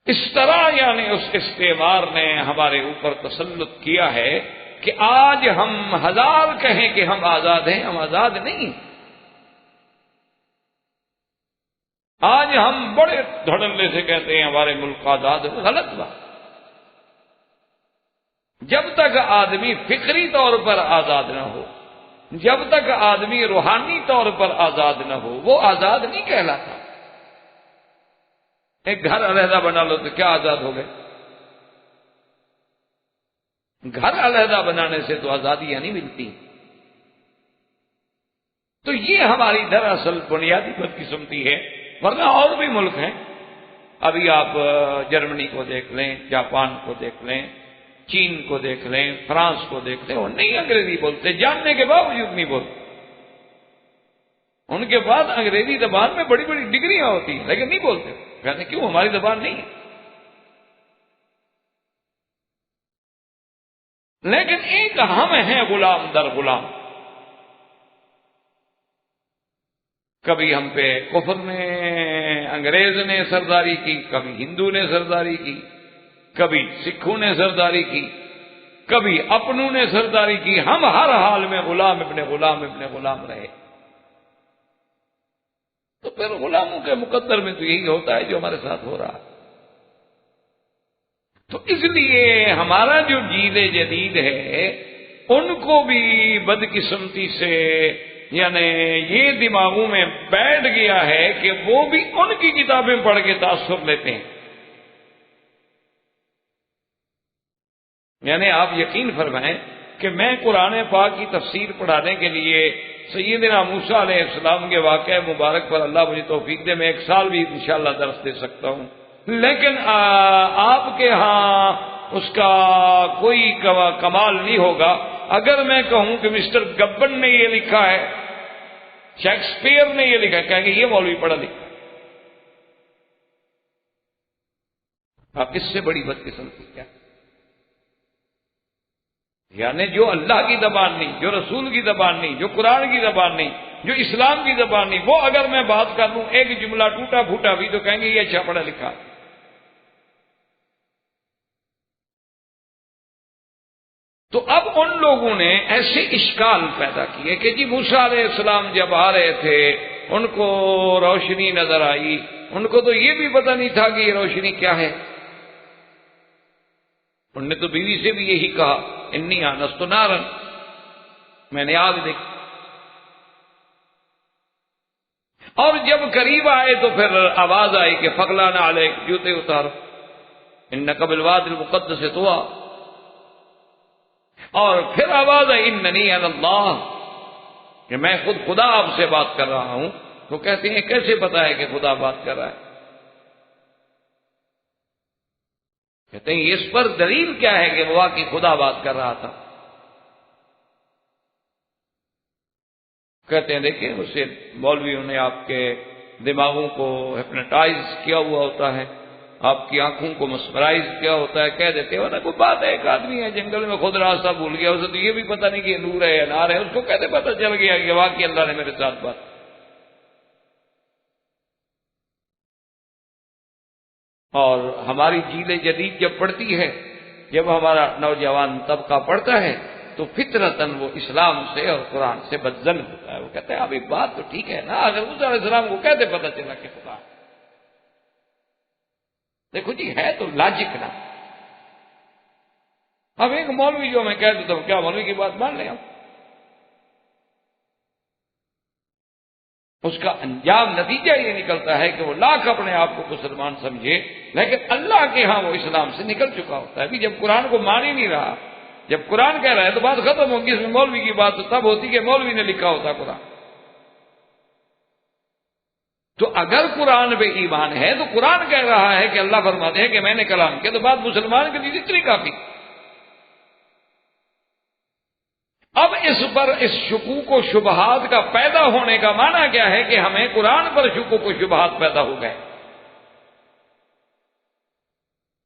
اس طرح یعنی اس استعمار نے ہمارے اوپر تسلط کیا ہے کہ آج ہم ہزار کہیں کہ ہم آزاد ہیں، ہم آزاد نہیں۔ آج ہم بڑے دھڑلے سے کہتے ہیں ہمارے ملک آزاد ہے، غلط بات۔ جب تک آدمی فکری طور پر آزاد نہ ہو، جب تک آدمی روحانی طور پر آزاد نہ ہو، وہ آزاد نہیں کہلاتا۔ ایک گھر علیحدہ بنا لو تو کیا آزاد ہو گئے؟ گھر علیحدہ بنانے سے تو آزادیاں نہیں ملتی۔ تو یہ ہماری دراصل بنیادی بدقسمتی ہے، ورنہ اور بھی ملک ہیں۔ ابھی آپ جرمنی کو دیکھ لیں، جاپان کو دیکھ لیں، چین کو دیکھ لیں، فرانس کو دیکھ لیں، وہ نہیں انگریزی بولتے، جاننے کے باوجود نہیں بولتے۔ ان کے بعد انگریزی زبان میں بڑی بڑی ڈگریاں ہوتی ہیں لیکن نہیں بولتے، کہتے کیوں؟ ہماری زبان نہیں ہے۔ لیکن ایک ہم ہیں غلام در غلام۔ کبھی ہم پہ کفر نے، انگریز نے سرداری کی، کبھی ہندو نے سرداری کی، کبھی سکھوں نے سرداری کی، کبھی اپنوں نے سرداری کی۔ ہم ہر حال میں غلام ابن غلام ابن غلام رہے۔ تو پھر غلاموں کے مقدر میں تو یہی ہوتا ہے جو ہمارے ساتھ ہو رہا ہے۔ تو اس لیے ہمارا جو جیل جدید ہے ان کو بھی بدقسمتی سے یعنی یہ دماغوں میں بیٹھ گیا ہے کہ وہ بھی ان کی کتابیں پڑھ کے تاثر لیتے ہیں۔ یعنی آپ یقین فرمائیں کہ میں قرآن پاک کی تفسیر پڑھانے کے لیے سیدنا موسیٰ علیہ السلام کے واقعہ مبارک پر اللہ مجھے توفیق دے، میں ایک سال بھی انشاءاللہ درس دے سکتا ہوں، لیکن آپ کے ہاں اس کا کوئی کمال نہیں ہوگا اگر میں کہوں کہ مسٹر گبن نے یہ لکھا ہے، شیکسپیئر نے یہ لکھا ہے، کہیں گے یہ مولوی پڑھا لکھا۔ اب اس سے بڑی بدقسمتی کیا؟ یعنی جو اللہ کی زبان نہیں، جو رسول کی زبان نہیں، جو قرآن کی زبان نہیں، جو اسلام کی زبان نہیں، وہ اگر میں بات کر لوں ایک جملہ ٹوٹا پھوٹا بھی تو کہیں گے یہ اچھا پڑھا لکھا۔ تو اب ان لوگوں نے ایسے اشکال پیدا کیے کہ جی موسیٰ علیہ السلام جب آ رہے تھے ان کو روشنی نظر آئی، ان کو تو یہ بھی پتہ نہیں تھا کہ یہ روشنی کیا ہے۔ انہوں نے تو بیوی سے بھی یہی کہا انی آنست نارا، میں نے آگ دیکھی۔ اور جب قریب آئے تو پھر آواز آئی کہ فغلان علیک، جوتے اتارو، انک بالوادی المقدس طویٰ۔ اور پھر آواز آئی اننی انا اللہ، کہ میں خود خدا آپ سے بات کر رہا ہوں۔ تو کہتے ہیں کیسے پتا ہے کہ خدا بات کر رہا ہے؟ کہتے ہیں اس پر دلیل کیا ہے کہ وہ واقعی خدا بات کر رہا تھا؟ کہتے ہیں دیکھیں اسے مولویوں نے آپ کے دماغوں کو ہپنوٹائز کیا ہوا ہوتا ہے، آپ کی آنکھوں کو مسمرائز کیا ہوتا ہے، کہہ دیتے ہو نا کوئی بات ہے، ایک آدمی ہے جنگل میں خود راستہ بھول گیا، اسے تو یہ بھی پتہ نہیں کہ یہ نور ہے یا نار ہے، اس کو کہتے پتہ چل گیا کہ واقعی اللہ نے میرے ساتھ بات۔ اور ہماری جیل جدید جب پڑھتی ہے، جب ہمارا نوجوان طبقہ پڑھتا ہے تو فطرتاً وہ اسلام سے اور قرآن سے بدظن ہوتا ہے۔ وہ کہتے ہیں اب ایک بات تو ٹھیک ہے نا، اگر موسیٰ علیہ السلام کو کہتے پتہ چلا کہ خدا ہے، دیکھو جی ہے تو لاجک نا۔ اب ایک مولوی جو میں کہہ دیتا ہوں کیا مولوی کی بات مان لیں ہم؟ اس کا انجام نتیجہ یہ نکلتا ہے کہ وہ لاکھ اپنے آپ کو مسلمان سمجھے لیکن اللہ کے ہاں وہ اسلام سے نکل چکا ہوتا ہے۔ ابھی جب قرآن کو مان ہی نہیں رہا، جب قرآن کہہ رہا ہے تو بات ختم ہوگی، اس میں مولوی کی بات تو تب ہوتی کہ مولوی نے لکھا ہوتا قرآن۔ تو اگر قرآن پہ ایمان ہے تو قرآن کہہ رہا ہے کہ اللہ فرماتے ہیں کہ میں نے کلام کیا، تو بات مسلمان کے لیے اتنی کافی۔ اب اس پر اس شکوک و شبہات کا پیدا ہونے کا معنی کیا ہے کہ ہمیں قرآن پر شکوک و شبہات پیدا ہو گئے۔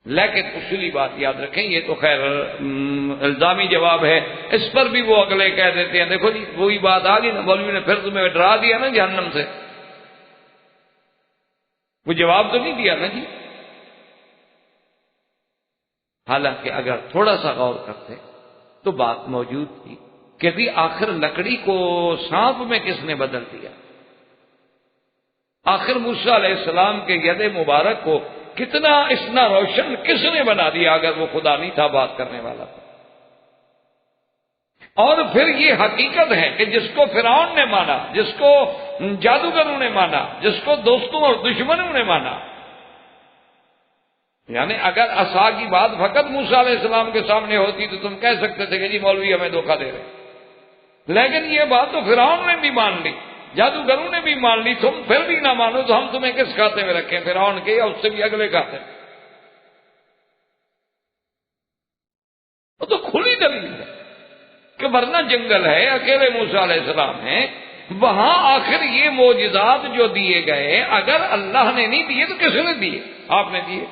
لیکن اصولی بات یاد رکھیں، یہ تو خیر الزامی جواب ہے، اس پر بھی وہ اگلے کہہ دیتے ہیں دیکھو جی وہی بات آ گئی نا، مولوی نے پھر تمہیں ڈرا دیا نا جہنم سے، وہ جواب تو نہیں دیا نا جی۔ حالانکہ اگر تھوڑا سا غور کرتے تو بات موجود تھی کہ بھی آخر لکڑی کو سانپ میں کس نے بدل دیا؟ آخر موسیٰ علیہ السلام کے ید مبارک کو کتنا اتنا روشن کس نے بنا دیا اگر وہ خدا نہیں تھا بات کرنے والا تھا؟ اور پھر یہ حقیقت ہے کہ جس کو فرعون نے مانا، جس کو جادوگروں نے مانا، جس کو دوستوں اور دشمنوں نے مانا، یعنی اگر عصا کی بات فقط موسیٰ علیہ السلام کے سامنے ہوتی تو تم کہہ سکتے تھے کہ جی مولوی ہمیں دھوکہ دے رہے، لیکن یہ بات تو فرعون نے بھی مان لی، جادوگروں نے بھی مان لی، تم پھر بھی نہ مانو تو ہم تمہیں کس کھاتے میں رکھیں، فرعون کے یا اس سے بھی اگلے کھاتے میں؟ وہ تو کھلی دلیل ہے کہ ورنہ جنگل ہے، اکیلے موسیٰ علیہ السلام ہیں، وہاں آخر یہ معجزات جو دیے گئے اگر اللہ نے نہیں دیے تو کس نے دیے؟ آپ نے دیے۔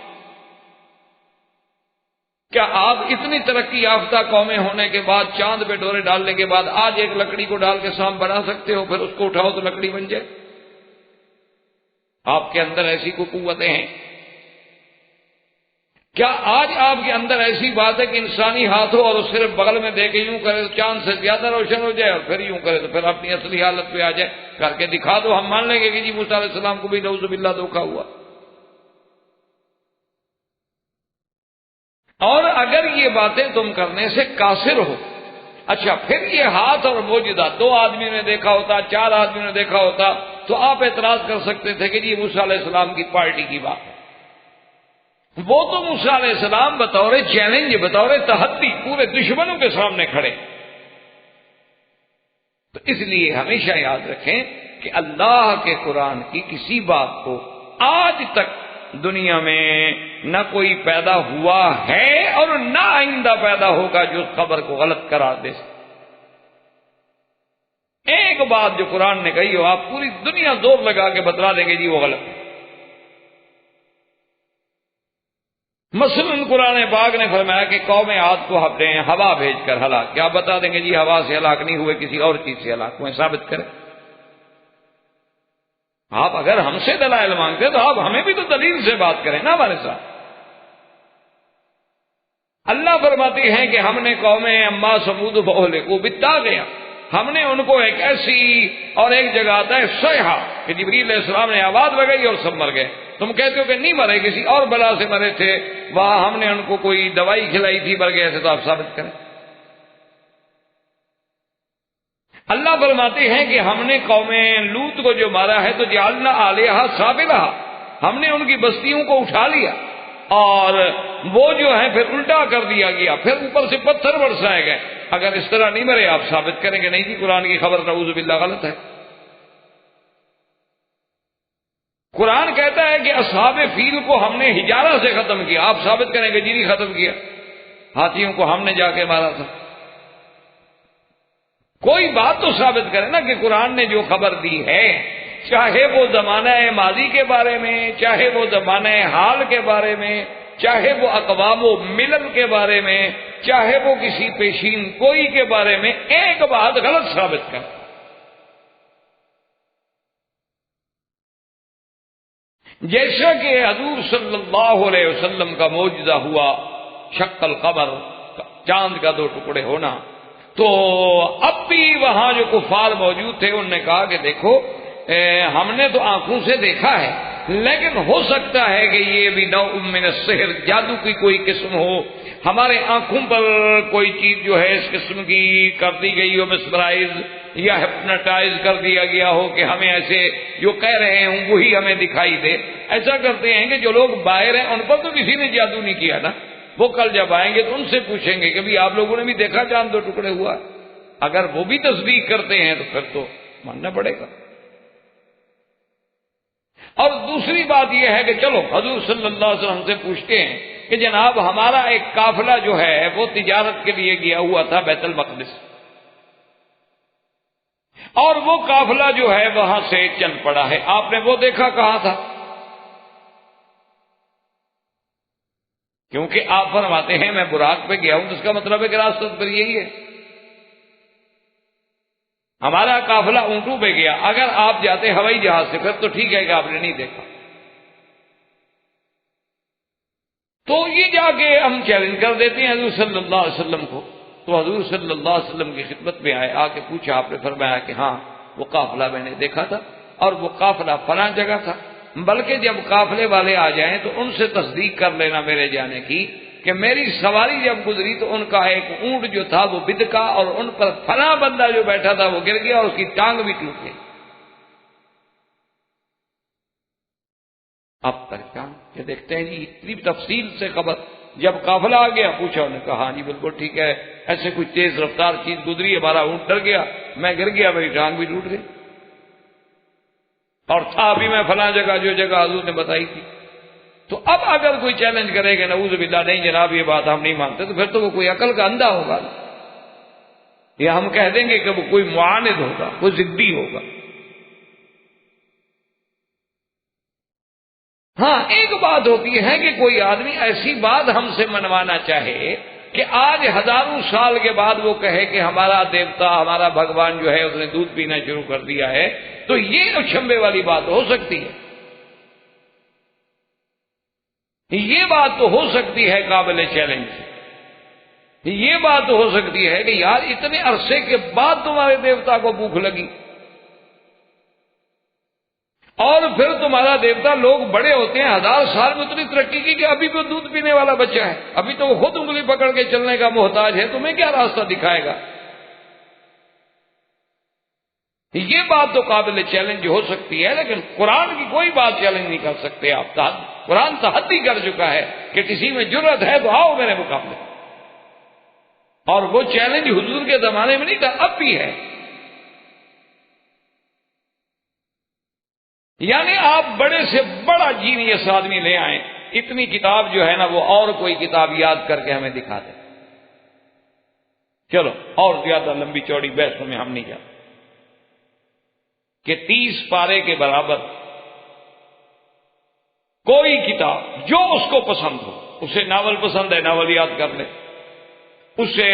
کیا آپ اتنی ترقی یافتہ قومیں ہونے کے بعد، چاند پہ ڈورے ڈالنے کے بعد آج ایک لکڑی کو ڈال کے سانپ بنا سکتے ہو، پھر اس کو اٹھاؤ تو لکڑی بن جائے؟ آپ کے اندر ایسی کوئی قوتیں ہیں؟ کیا آج آپ کے اندر ایسی بات ہے کہ انسانی ہاتھ ہو اور صرف بغل میں دے کے یوں کرے تو چاند سے زیادہ روشن ہو جائے، اور پھر یوں کرے تو پھر اپنی اصلی حالت پہ آ جائے؟ کر کے دکھا دو، ہم مان لیں گے کہ جی موسیٰ علیہ السلام کو بھی نعوذ باللہ دھوکہ ہوا۔ اور اگر یہ باتیں تم کرنے سے قاصر ہو، اچھا پھر یہ ہاتھ اور معجزہ 2 آدمیوں نے دیکھا ہوتا، 4 آدمیوں نے دیکھا ہوتا تو آپ اعتراض کر سکتے تھے کہ جی موسیٰ علیہ السلام کی پارٹی کی بات ہے۔ وہ تو موسیٰ علیہ السلام بطور چیلنج، بطور تحدی پورے دشمنوں کے سامنے کھڑے۔ تو اس لیے ہمیشہ یاد رکھیں کہ اللہ کے قرآن کی کسی بات کو آج تک دنیا میں نہ کوئی پیدا ہوا ہے اور نہ آئندہ پیدا ہوگا جو اس خبر کو غلط قرار دے سکے۔ ایک بات جو قرآن نے کہی ہو، آپ پوری دنیا زور لگا کے بتلا دیں گے جی وہ غلط ہے۔ مثلاً قرآن پاک نے فرمایا کہ قوم عاد کو ہم نے ہوا بھیج کر ہلاک کیا، آپ بتا دیں گے جی ہوا سے ہلاک نہیں ہوئے، کسی اور چیز سے ہلاک ہوئے، ثابت کریں۔ آپ اگر ہم سے دلائل مانگتے تو آپ ہمیں بھی تو دلیل سے بات کریں نا ہمارے ساتھ۔ اللہ فرماتی ہیں کہ ہم نے قوم اما سمود فاہلکوا بالطاغیہ، ہم نے ان کو ایک ایسی، اور ایک جگہ آتا ہے صیحہ کہ جبریل علیہ السلام نے آواز لگائی اور سب مر گئے۔ تم کہتے ہو کہ نہیں مرے، کسی اور بلا سے مرے تھے، وہاں ہم نے ان کو کوئی دوائی کھلائی تھی مر گئے تھے، تو آپ ثابت کریں۔ اللہ فرماتے ہیں کہ ہم نے قوم لوط کو جو مارا ہے تو جعلنا علیہا سافلھا، ہم نے ان کی بستیوں کو اٹھا لیا اور وہ جو ہے پھر الٹا کر دیا گیا، پھر اوپر سے پتھر برسائے گئے۔ اگر اس طرح نہیں مرے آپ ثابت کریں کہ نہیں جی قرآن کی خبر نعوذ باللہ غلط ہے۔ قرآن کہتا ہے کہ اصحاب فیل کو ہم نے حجارہ سے ختم کیا، آپ ثابت کریں کہ جی نہیں ختم کیا، ہاتھیوں کو ہم نے جا کے مارا تھا۔ کوئی بات تو ثابت کرے نا کہ قرآن نے جو خبر دی ہے، چاہے وہ زمانہ ماضی کے بارے میں، چاہے وہ زمانہ حال کے بارے میں، چاہے وہ اقوام و ملل کے بارے میں، چاہے وہ کسی پیشین کوئی کے بارے میں، ایک بات غلط ثابت کر۔ جیسا کہ حضور صلی اللہ علیہ وسلم کا معجزہ ہوا، شق القمر، چاند کا 2 ٹکڑے ہونا، تو اب بھی وہاں جو کفار موجود تھے انہوں نے کہا کہ دیکھو ہم نے تو آنکھوں سے دیکھا ہے، لیکن ہو سکتا ہے کہ یہ بھی نوع من السحر، جادو کی کوئی قسم ہو، ہمارے آنکھوں پر کوئی چیز جو ہے اس قسم کی کر دی گئی ہو، مسمرائز یا ہپناٹائز کر دیا گیا ہو کہ ہمیں ایسے جو کہہ رہے ہوں وہی ہمیں دکھائی دے۔ ایسا کرتے ہیں کہ جو لوگ باہر ہیں ان پر تو کسی نے جادو نہیں کیا نا، وہ کل جب آئیں گے تو ان سے پوچھیں گے کہ بھی آپ لوگوں نے بھی دیکھا چاند 2 ٹکڑے ہوا؟ اگر وہ بھی تصدیق کرتے ہیں تو پھر تو ماننا پڑے گا۔ اور دوسری بات یہ ہے کہ چلو حضور صلی اللہ علیہ وسلم سے پوچھتے ہیں کہ جناب ہمارا ایک قافلہ جو ہے وہ تجارت کے لیے گیا ہوا تھا بیت المقدس، اور وہ قافلہ جو ہے وہاں سے چل پڑا ہے، آپ نے وہ دیکھا کہاں تھا؟ کیونکہ آپ فرماتے ہیں میں براق پہ گیا ہوں، تو اس کا مطلب ہے کہ راستہ پر یہی ہے۔ ہمارا قافلہ اونٹوں پہ گیا، اگر آپ جاتے ہوائی جہاز سے پھر تو ٹھیک ہے کہ آپ نے نہیں دیکھا۔ تو یہ جا کے ہم چیلنج کر دیتے ہیں حضور صلی اللہ علیہ وسلم کو. تو حضور صلی اللہ علیہ وسلم کی خدمت میں آئے، آ کے پوچھا. آپ نے فرمایا کہ ہاں وہ قافلہ میں نے دیکھا تھا اور وہ قافلہ فلاں جگہ تھا، بلکہ جب قافلے والے آ جائیں تو ان سے تصدیق کر لینا میرے جانے کی کہ میری سواری جب گزری تو ان کا ایک اونٹ جو تھا وہ بدکا اور ان پر فلاں بندہ جو بیٹھا تھا وہ گر گیا اور اس کی ٹانگ بھی ٹوٹ گئی. اب تک کیا یہ دیکھتے ہیں جی اتنی تفصیل سے خبر. جب قافلہ آ گیا پوچھا، انہوں نے کہا ہاں جی بالکل ٹھیک ہے، ایسے کوئی تیز رفتار چیز گزری، ہمارا اونٹ ڈر گیا، میں گر گیا، میری ٹانگ بھی ٹوٹ گئی، اور تھا بھی میں فلاں جگہ جو جگہ حضور نے بتائی تھی. تو اب اگر کوئی چیلنج کرے کہ نعوذ باللہ نہیں جناب یہ بات ہم نہیں مانتے، تو پھر تو وہ کوئی عقل کا اندھا ہوگا، یا ہم کہہ دیں گے کہ وہ کوئی معاند ہوگا، کوئی ضدی ہوگا. ہاں ایک بات ہوتی ہے کہ کوئی آدمی ایسی بات ہم سے منوانا چاہے کہ آج ہزاروں سال کے بعد وہ کہے کہ ہمارا دیوتا، ہمارا بھگوان جو ہے اس نے دودھ پینا شروع کر دیا ہے، تو یہ اچھمبے والی بات ہو سکتی ہے. یہ بات تو ہو سکتی ہے قابل چیلنج. یہ بات تو ہو سکتی ہے کہ یار اتنے عرصے کے بعد تمہارے دیوتا کو بھوک لگی، اور پھر تمہارا دیوتا، لوگ بڑے ہوتے ہیں 1000 سال میں اتنی ترقی کی کہ ابھی بھی دودھ پینے والا بچہ ہے، ابھی تو وہ خود انگلی پکڑ کے چلنے کا محتاج ہے، تمہیں کیا راستہ دکھائے گا؟ یہ بات تو قابل چیلنج ہو سکتی ہے، لیکن قرآن کی کوئی بات چیلنج نہیں کر سکتے آپ. قرآن تحدی کر چکا ہے کہ کسی میں جرت ہے تو آؤ میرے مقابلے. اور وہ چیلنج حضور کے زمانے میں نہیں تھا، اب بھی ہے. یعنی آپ بڑے سے بڑا جینیس آدمی لے آئیں، اتنی کتاب جو ہے نا وہ اور کوئی کتاب یاد کر کے ہمیں دکھا دیں. چلو اور زیادہ لمبی چوڑی بحثوں میں ہم نہیں جاتے کہ 30 پارے کے برابر کوئی کتاب جو اس کو پسند ہو، اسے ناول پسند ہے ناول یاد کر لے، اسے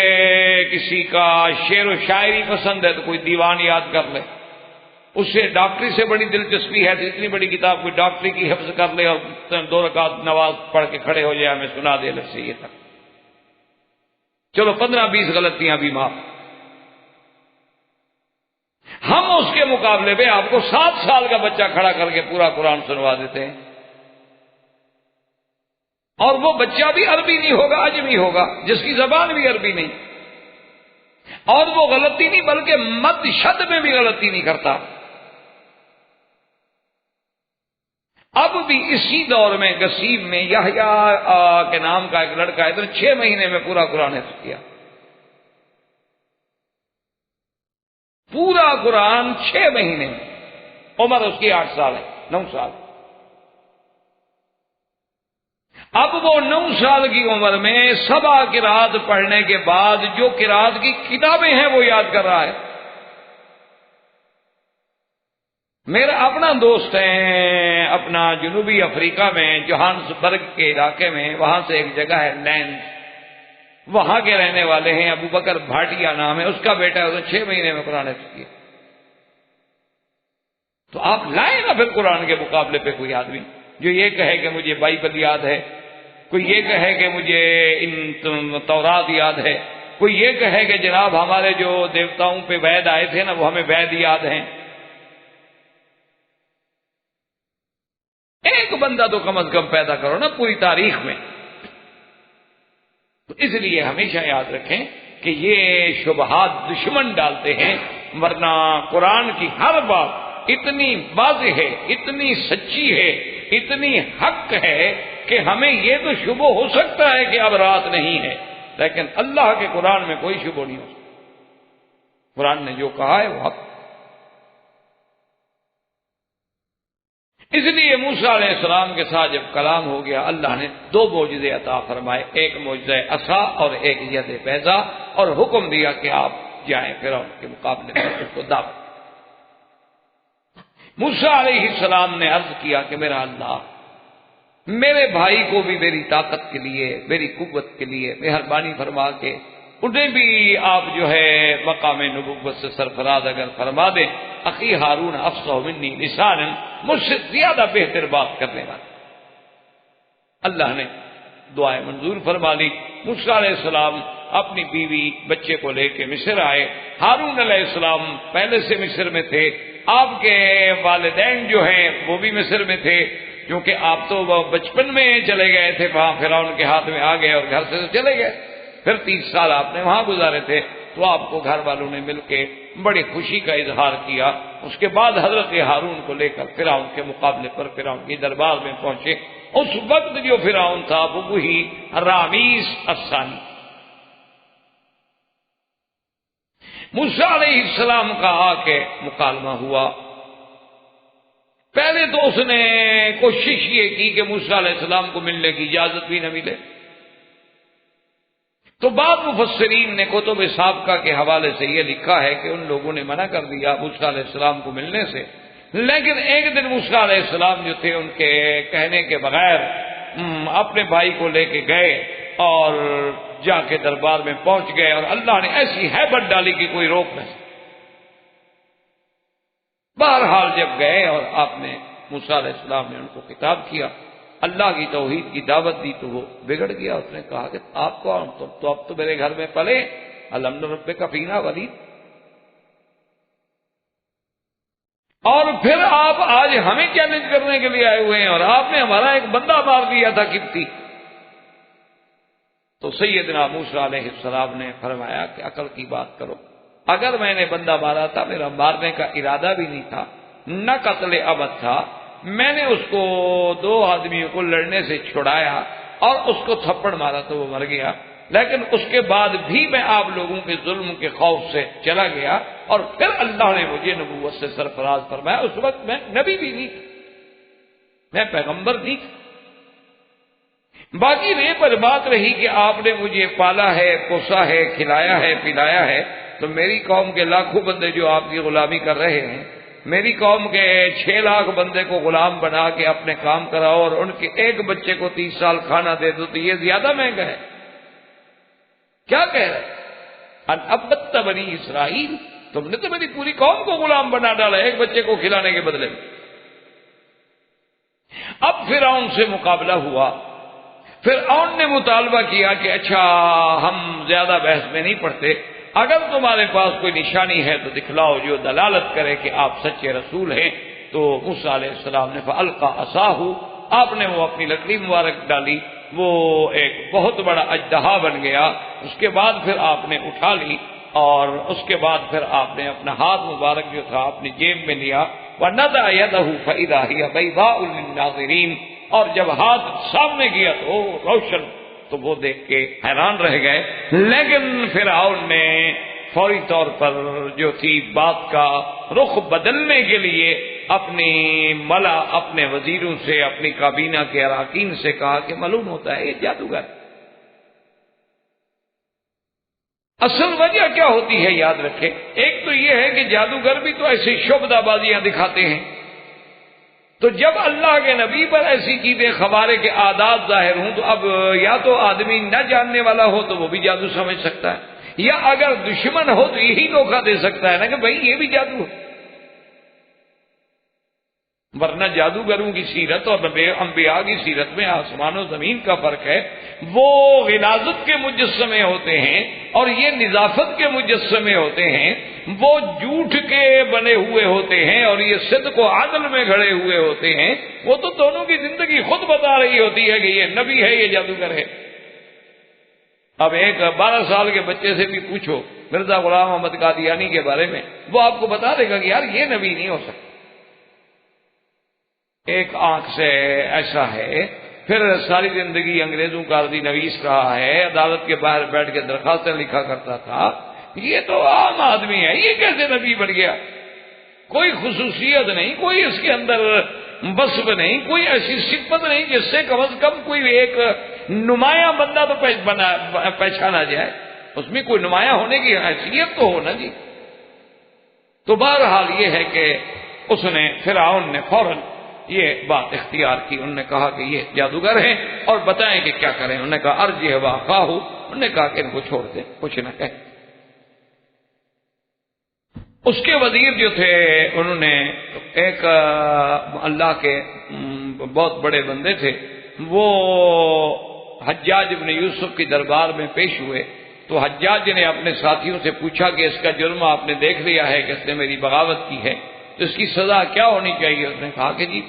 کسی کا شعر و شاعری پسند ہے تو کوئی دیوان یاد کر لے، اسے ڈاکٹری سے بڑی دلچسپی ہے تو اتنی بڑی کتاب کوئی ڈاکٹری کی حفظ کر لے اور 2 رکعت نماز پڑھ کے کھڑے ہو جائے، ہمیں سنا دے الگ سے یہ تک. چلو 15-20 غلطیاں بھی معاف. ہم اس کے مقابلے پہ آپ کو 7 سال کا بچہ کھڑا کر کے پورا قرآن سنوا دیتے ہیں، اور وہ بچہ بھی عربی نہیں ہوگا، عجمی ہوگا، جس کی زبان بھی عربی نہیں، اور وہ غلطی نہیں بلکہ مد شد میں بھی غلطی نہیں کرتا. اب بھی اسی دور میں گسیم میں یحییٰ کے نام کا ایک لڑکا ہے تو 6 مہینے میں پورا قرآن حفظ کیا. پورا قرآن 6 مہینے میں. عمر اس کی 8 سال ہے، 9 سال. اب وہ 9 سال کی عمر میں 7 قرات پڑھنے کے بعد جو قرات کی کتابیں ہیں وہ یاد کر رہا ہے. میرا اپنا دوست ہے اپنا جنوبی افریقہ میں جوہانسبرگ کے علاقے میں، وہاں سے ایک جگہ ہے لینڈ، وہاں کے رہنے والے ہیں، ابو بکر بھاٹیا نام ہے، اس کا بیٹا ہے، اس نے 6 مہینے میں قرآن حفظ کیا. تو آپ لائیں نا پھر قرآن کے مقابلے پہ کوئی آدمی جو یہ کہے کہ مجھے بائبل یاد ہے، کوئی یہ کہے کہ مجھے ان تورات یاد ہے، کوئی یہ کہے کہ جناب ہمارے جو دیوتاؤں پہ وید آئے تھے نا وہ ہمیں وید یاد ہیں. ایک بندہ تو کم از کم پیدا کرو نا پوری تاریخ میں. تو اس لیے ہمیشہ یاد رکھیں کہ یہ شبہات دشمن ڈالتے ہیں، ورنہ قرآن کی ہر بات اتنی واضح ہے، اتنی سچی ہے، اتنی حق ہے کہ ہمیں یہ تو شبہ ہو سکتا ہے کہ اب رات نہیں ہے، لیکن اللہ کے قرآن میں کوئی شبہ نہیں ہو سکتا. قرآن نے جو کہا ہے وہ حق. اس لیے موسیٰ علیہ السلام کے ساتھ جب کلام ہو گیا، اللہ نے 2 معجزے عطا فرمائے، ایک معجزہ عصا اور ایک ید بیضا، اور حکم دیا کہ آپ جائیں فرعون کے مقابلے میں اس کو دعوت. موسیٰ علیہ السلام نے عرض کیا کہ میرا اللہ، میرے بھائی کو بھی میری طاقت کے لیے، میری قوت کے لیے مہربانی فرما کے انہیں بھی آپ جو ہے مقام نبوت سے سرفراز اگر فرما دیں. اخی ہارون افصح منی لسانا، مجھ سے زیادہ بہتر بات کرنے والا. اللہ نے دعائیں منظور فرما لی۔ موسیٰ علیہ السلام اپنی بیوی بچے کو لے کے مصر آئے۔ ہارون علیہ السلام پہلے سے مصر میں تھے، آپ کے والدین جو ہیں وہ بھی مصر میں تھے، کیونکہ آپ تو بچپن میں چلے گئے تھے، وہاں فرعون کے ہاتھ میں آ گئے اور گھر سے چلے گئے، پھر 30 سال آپ نے وہاں گزارے تھے، تو آپ کو گھر والوں نے مل کے بڑی خوشی کا اظہار کیا۔ اس کے بعد حضرت ہارون کو لے کر فرعون کے مقابلے پر فرعون کے دربار میں پہنچے۔ اس وقت جو فرعون تھا وہ وہی رامیس الثانی۔ موسیٰ علیہ السلام کا آ کے مکالمہ ہوا۔ پہلے تو اس نے کوشش یہ کی کہ موسیٰ علیہ السلام کو ملنے کی اجازت بھی نہ ملے، تو بعض مفسرین نے کتب سابقہ کے حوالے سے یہ لکھا ہے کہ ان لوگوں نے منع کر دیا موسیٰ علیہ السلام کو ملنے سے، لیکن ایک دن موسیٰ علیہ السلام جو تھے ان کے کہنے کے بغیر اپنے بھائی کو لے کے گئے اور جا کے دربار میں پہنچ گئے، اور اللہ نے ایسی ہیبت ڈالی کہ کوئی روک نہ سکے۔ بہرحال جب گئے اور آپ نے موسیٰ علیہ السلام نے ان کو خطاب کیا، اللہ کی توحید کی دعوت دی، تو وہ بگڑ گیا۔ اس نے کہا کہ آپ کون؟ تو اب تو میرے گھر میں پلے، الم نربک فینا ولید، اور پھر آپ آج ہمیں چیلنج کرنے کے لیے آئے ہوئے ہیں، اور آپ نے ہمارا ایک بندہ مار دیا تھا قبطی۔ تو سیدنا موسیٰ علیہ السلام نے فرمایا کہ عقل کی بات کرو، اگر میں نے بندہ مارا تھا، میرا مارنے کا ارادہ بھی نہیں تھا، نہ قتل عمد تھا، میں نے اس کو 2 آدمیوں کو لڑنے سے چھڑایا اور اس کو تھپڑ مارا تو وہ مر گیا، لیکن اس کے بعد بھی میں آپ لوگوں کے ظلم کے خوف سے چلا گیا، اور پھر اللہ نے مجھے نبوت سے سرفراز فرمایا۔ اس وقت میں نبی بھی نہیں تھا، میں پیغمبر نہیں تھا۔ باقی یہ پر بات رہی کہ آپ نے مجھے پالا ہے، پوسا ہے، کھلایا ہے، پلایا ہے، تو میری قوم کے لاکھوں بندے جو آپ کی غلامی کر رہے ہیں، میری قوم کے 6 لاکھ بندے کو غلام بنا کے اپنے کام کراؤ اور ان کے ایک بچے کو 30 سال کھانا دے دو، تو یہ زیادہ مہنگا ہے؟ کیا کہہ رہے ان ابت بنی اسرائیل، تم نے تو میری پوری قوم کو غلام بنا ڈالا ایک بچے کو کھلانے کے بدلے میں۔ اب فرعون سے مقابلہ ہوا۔ فرعون نے مطالبہ کیا کہ اچھا ہم زیادہ بحث میں نہیں پڑتے، اگر تمہارے پاس کوئی نشانی ہے تو دکھلاؤ جو دلالت کرے کہ آپ سچے رسول ہیں۔ تو موسیٰ علیہ السلام نے فَأَلْقَىٰ عَصَاهُ، آپ نے وہ اپنی لکڑی مبارک ڈالی، وہ ایک بہت بڑا اژدہا بن گیا۔ اس کے بعد پھر آپ نے اٹھا لی، اور اس کے بعد پھر آپ نے اپنا ہاتھ مبارک جو تھا اپنی جیب میں لیا، وَنَزَعَ يَدَهُ فَإِذَا هِيَ بَيْضَاءُ لِلنَّاظِرِينَ، اور جب ہاتھ سامنے کیا تو روشن، تو وہ دیکھ کے حیران رہ گئے۔ لیکن فرعون نے فوری طور پر جو تھی بات کا رخ بدلنے کے لیے اپنی ملا، اپنے وزیروں سے، اپنی کابینہ کے اراکین سے کہا کہ معلوم ہوتا ہے یہ جادوگر۔ اصل وجہ کیا ہوتی ہے یاد رکھے، ایک تو یہ ہے کہ جادوگر بھی تو ایسی شعبدہ بازیاں دکھاتے ہیں، تو جب اللہ کے نبی پر ایسی چیزیں خبارے کے عادات ظاہر ہوں، تو اب یا تو آدمی نہ جاننے والا ہو تو وہ بھی جادو سمجھ سکتا ہے، یا اگر دشمن ہو تو یہی دھوکہ دے سکتا ہے نا کہ بھائی یہ بھی جادو ہے۔ ورنہ جادوگروں کی سیرت اور انبیاء کی سیرت میں آسمان و زمین کا فرق ہے۔ وہ غلاظت کے مجسمے ہوتے ہیں اور یہ نظافت کے مجسمے ہوتے ہیں، وہ جھوٹ کے بنے ہوئے ہوتے ہیں اور یہ صدق و عدل میں گھڑے ہوئے ہوتے ہیں۔ وہ تو دونوں کی زندگی خود بتا رہی ہوتی ہے کہ یہ نبی ہے، یہ جادوگر ہے۔ اب ایک 12 سال کے بچے سے بھی پوچھو مرزا غلام احمد قادیانی کے بارے میں، وہ آپ کو بتا دے گا کہ یار یہ نبی نہیں ہو سکتا۔ ایک آنکھ سے ایسا ہے، پھر ساری زندگی انگریزوں کا عرضی نویس رہا ہے، عدالت کے باہر بیٹھ کے درخواستیں لکھا کرتا تھا، یہ تو عام آدمی ہے، یہ کیسے نبی بن گیا؟ کوئی خصوصیت نہیں، کوئی اس کے اندر وصف نہیں، کوئی ایسی صفت نہیں جس سے کم از کم کوئی ایک نمایاں بندہ تو پہچانا جائے، اس میں کوئی نمایاں ہونے کی حیثیت تو ہو نا جی۔ تو بہرحال یہ ہے کہ اس نے فرعون نے فوراً یہ بات اختیار کی، انہوں نے کہا کہ یہ جادوگر ہیں اور بتائیں کہ کیا کریں۔ انہوں نے کہا ارجع واخاہ، انہوں نے کہا کہ ان کو چھوڑ دیں، کچھ نہ کہیں۔ اس کے وزیر جو تھے انہوں نے ایک اللہ کے بہت بڑے بندے تھے، وہ حجاج ابن یوسف کی دربار میں پیش ہوئے تو حجاج نے اپنے ساتھیوں سے پوچھا کہ اس کا جرم آپ نے دیکھ لیا ہے کہ اس نے میری بغاوت کی ہے تو اس کی سزا کیا ہونی چاہیے؟ اس نے کہا کہ جی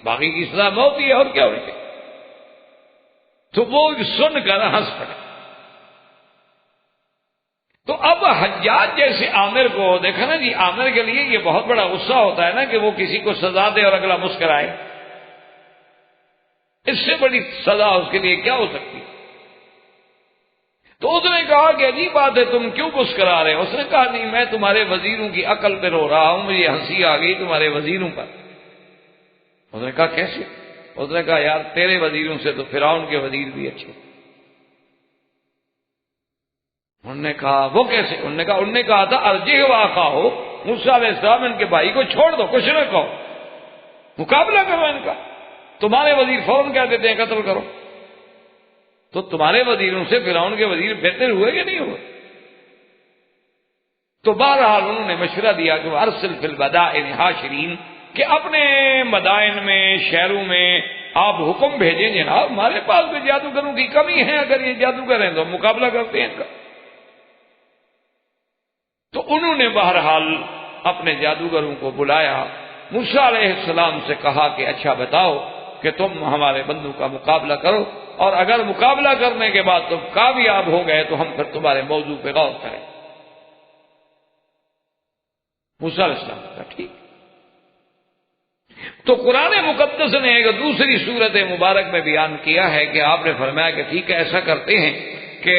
باقی کی سزا موت ہی ہے اور کیا ہونی چاہیے۔ تو وہ سن کر ہنس پڑے۔ تو اب حجاج جیسے عامر کو دیکھا نا جی، عامر کے لیے یہ بہت بڑا غصہ ہوتا ہے نا کہ وہ کسی کو سزا دے اور اگلا مسکرائے، اس سے بڑی سزا اس کے لیے کیا ہو سکتی؟ تو اس نے کہا کہ عجیب بات ہے، تم کیوں مسکرا رہے ہو؟ اس نے کہا نہیں، میں تمہارے وزیروں کی عقل پہ رو رہا ہوں، مجھے ہنسی آ گئی تمہارے وزیروں پر۔ اس نے کہا کیسے؟ اس نے کہا یار تیرے وزیروں سے تو فرعون کے وزیر بھی اچھے۔ انہوں نے کہا وہ کیسے؟ انہوں نے کہا تھا ارجہ واقع ہو، موسیٰ علیہ السلام ان کے بھائی کو چھوڑ دو، کچھ نہ کہو، مقابلہ کرو ان کا۔ تمہارے وزیر فوراً کہہ دیتے ہیں قتل کرو، تو تمہارے وزیروں سے فرعون کے وزیر بہتر ہوئے کہ نہیں ہوئے؟ تو بہرحال انہوں نے مشورہ دیا کہ ارسل فی البدائن حاشرین، کہ اپنے مدائن میں، شہروں میں آپ حکم بھیجیں جناب، ہمارے پاس بھی جادوگروں کی کمی ہے، اگر یہ جادوگر ہیں تو مقابلہ کرتے ہیں ان کا۔ تو انہوں نے بہرحال اپنے جادوگروں کو بلایا، موسیٰ علیہ السلام سے کہا کہ اچھا بتاؤ کہ تم ہمارے بندوں کا مقابلہ کرو، اور اگر مقابلہ کرنے کے بعد تم کامیاب ہو گئے تو ہم پھر تمہارے موضوع پہ غور کریں۔ موسیٰ علیہ السلام نے کہا ٹھیک۔ تو قرآن مقدس نے ایک دوسری صورت مبارک میں بیان کیا ہے کہ آپ نے فرمایا کہ ٹھیک ہے ایسا کرتے ہیں کہ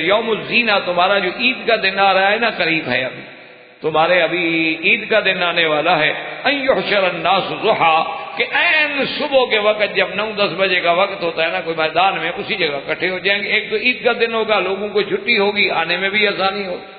یوم الزینہ، تمہارا جو عید کا دن آ رہا ہے نا، قریب ہے، ابھی تمہارے ابھی عید کا دن آنے والا ہے، ان یحشر الناس ضحیٰ، کہ عین صبح کے وقت جب 9-10 بجے کا وقت ہوتا ہے نا کوئی میدان میں، اسی جگہ اکٹھے ہو جائیں گے۔ ایک تو عید کا دن ہوگا، لوگوں کو چھٹی ہوگی، آنے میں بھی آسانی ہوگی۔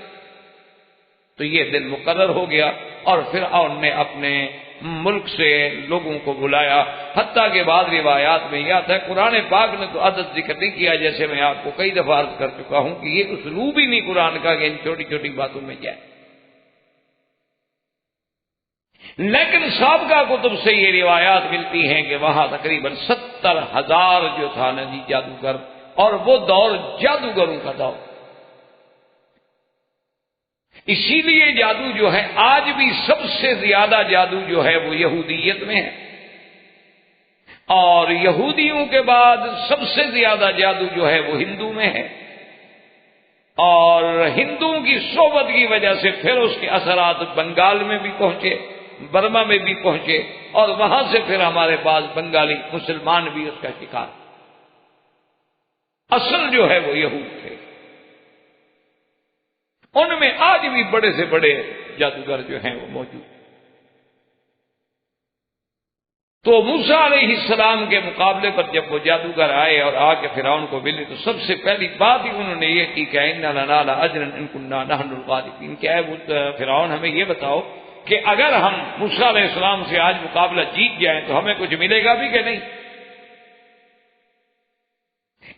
تو یہ دن مقرر ہو گیا، اور فرعون نے اپنے ملک سے لوگوں کو بلایا، حتیٰ کہ بعض روایات میں یہ آتا ہے، قرآن پاک نے تو عدد ذکر نہیں کیا، جیسے میں آپ کو کئی دفعہ عرض کر چکا ہوں کہ یہ اسلوب ہی نہیں قرآن کا کہ ان چھوٹی چھوٹی باتوں میں جائے۔ لیکن سابقہ کتب سے یہ روایات ملتی ہیں کہ وہاں تقریباً 70,000 جو تھا نا جی جادوگر، اور وہ دور جادوگروں کا دور۔ اسی لیے جادو جو ہے آج بھی سب سے زیادہ جادو جو ہے وہ یہودیت میں ہے، اور یہودیوں کے بعد سب سے زیادہ جادو جو ہے وہ ہندو میں ہے، اور ہندوؤں کی صحبت کی وجہ سے پھر اس کے اثرات بنگال میں بھی پہنچے، برما میں بھی پہنچے، اور وہاں سے پھر ہمارے پاس بنگالی مسلمان بھی اس کا شکار۔ اصل جو ہے وہ یہود تھے، ان میں آج بھی بڑے سے بڑے جادوگر جو ہیں وہ موجود۔ تو موسیٰ علیہ السلام کے مقابلے پر جب وہ جادوگر آئے اور آ کے فرعون کو ملے تو سب سے پہلی بات ہی انہوں نے یہ کی کہ اِنَّا لَنَا لَأَجْرًا إِن كُنَّا نَحْنُ الْغَالِبِينَ، کہ اے فرعون ہمیں یہ بتاؤ کہ اگر ہم موسیٰ علیہ السلام سے آج مقابلہ جیت جائیں تو ہمیں کچھ ملے گا بھی کہ نہیں؟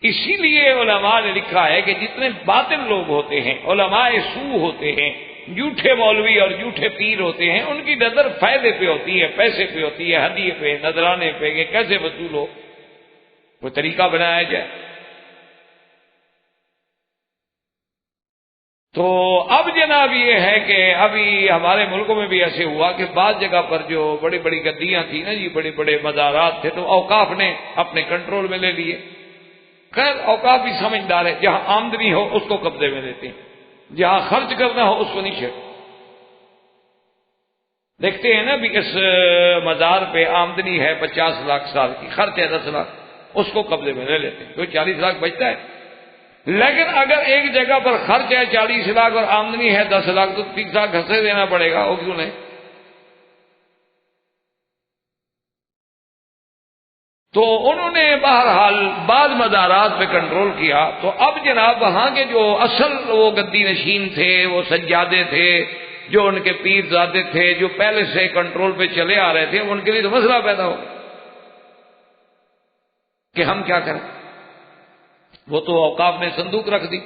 اسی لیے علماء نے لکھا ہے کہ جتنے باطل لوگ ہوتے ہیں، علماء سو ہوتے ہیں، جھوٹے مولوی اور جھوٹے پیر ہوتے ہیں، ان کی نظر فائدے پہ ہوتی ہے، پیسے پہ ہوتی ہے، ہدیے پہ، نذرانے پہ، کہ کیسے وصول ہو، کوئی طریقہ بنایا جائے۔ تو اب جناب یہ ہے کہ ابھی ہمارے ملکوں میں بھی ایسے ہوا کہ بعض جگہ پر جو بڑی بڑی گدیاں تھیں نا جی، بڑے بڑے مزارات تھے، تو اوقاف نے اپنے کنٹرول میں لے لیے۔ خیر اوقاف بھی سمجھدار ہے، جہاں آمدنی ہو اس کو قبضے میں لیتے ہیں، جہاں خرچ کرنا ہو اس کو نہیں چھیڑتے۔ دیکھتے ہیں نا بھی اس مزار پہ آمدنی ہے 50 لاکھ سال کی، خرچ ہے 10 لاکھ، اس کو قبضے میں لے لیتے ہیں، تو 40 لاکھ بچتا ہے۔ لیکن اگر ایک جگہ پر خرچ ہے 40 لاکھ اور آمدنی ہے 10 لاکھ تو 30 لاکھ گھسے دینا پڑے گا، وہ کیوں نہیں؟ تو انہوں نے بہرحال بعض مزارات پہ کنٹرول کیا۔ تو اب جناب وہاں کے جو اصل وہ گدی نشین تھے، وہ سجادے تھے، جو ان کے پیر زادے تھے، جو پہلے سے کنٹرول پہ چلے آ رہے تھے، ان کے لیے تو مسئلہ پیدا ہو کہ ہم کیا کریں۔ وہ تو اوقاف نے صندوق رکھ دی،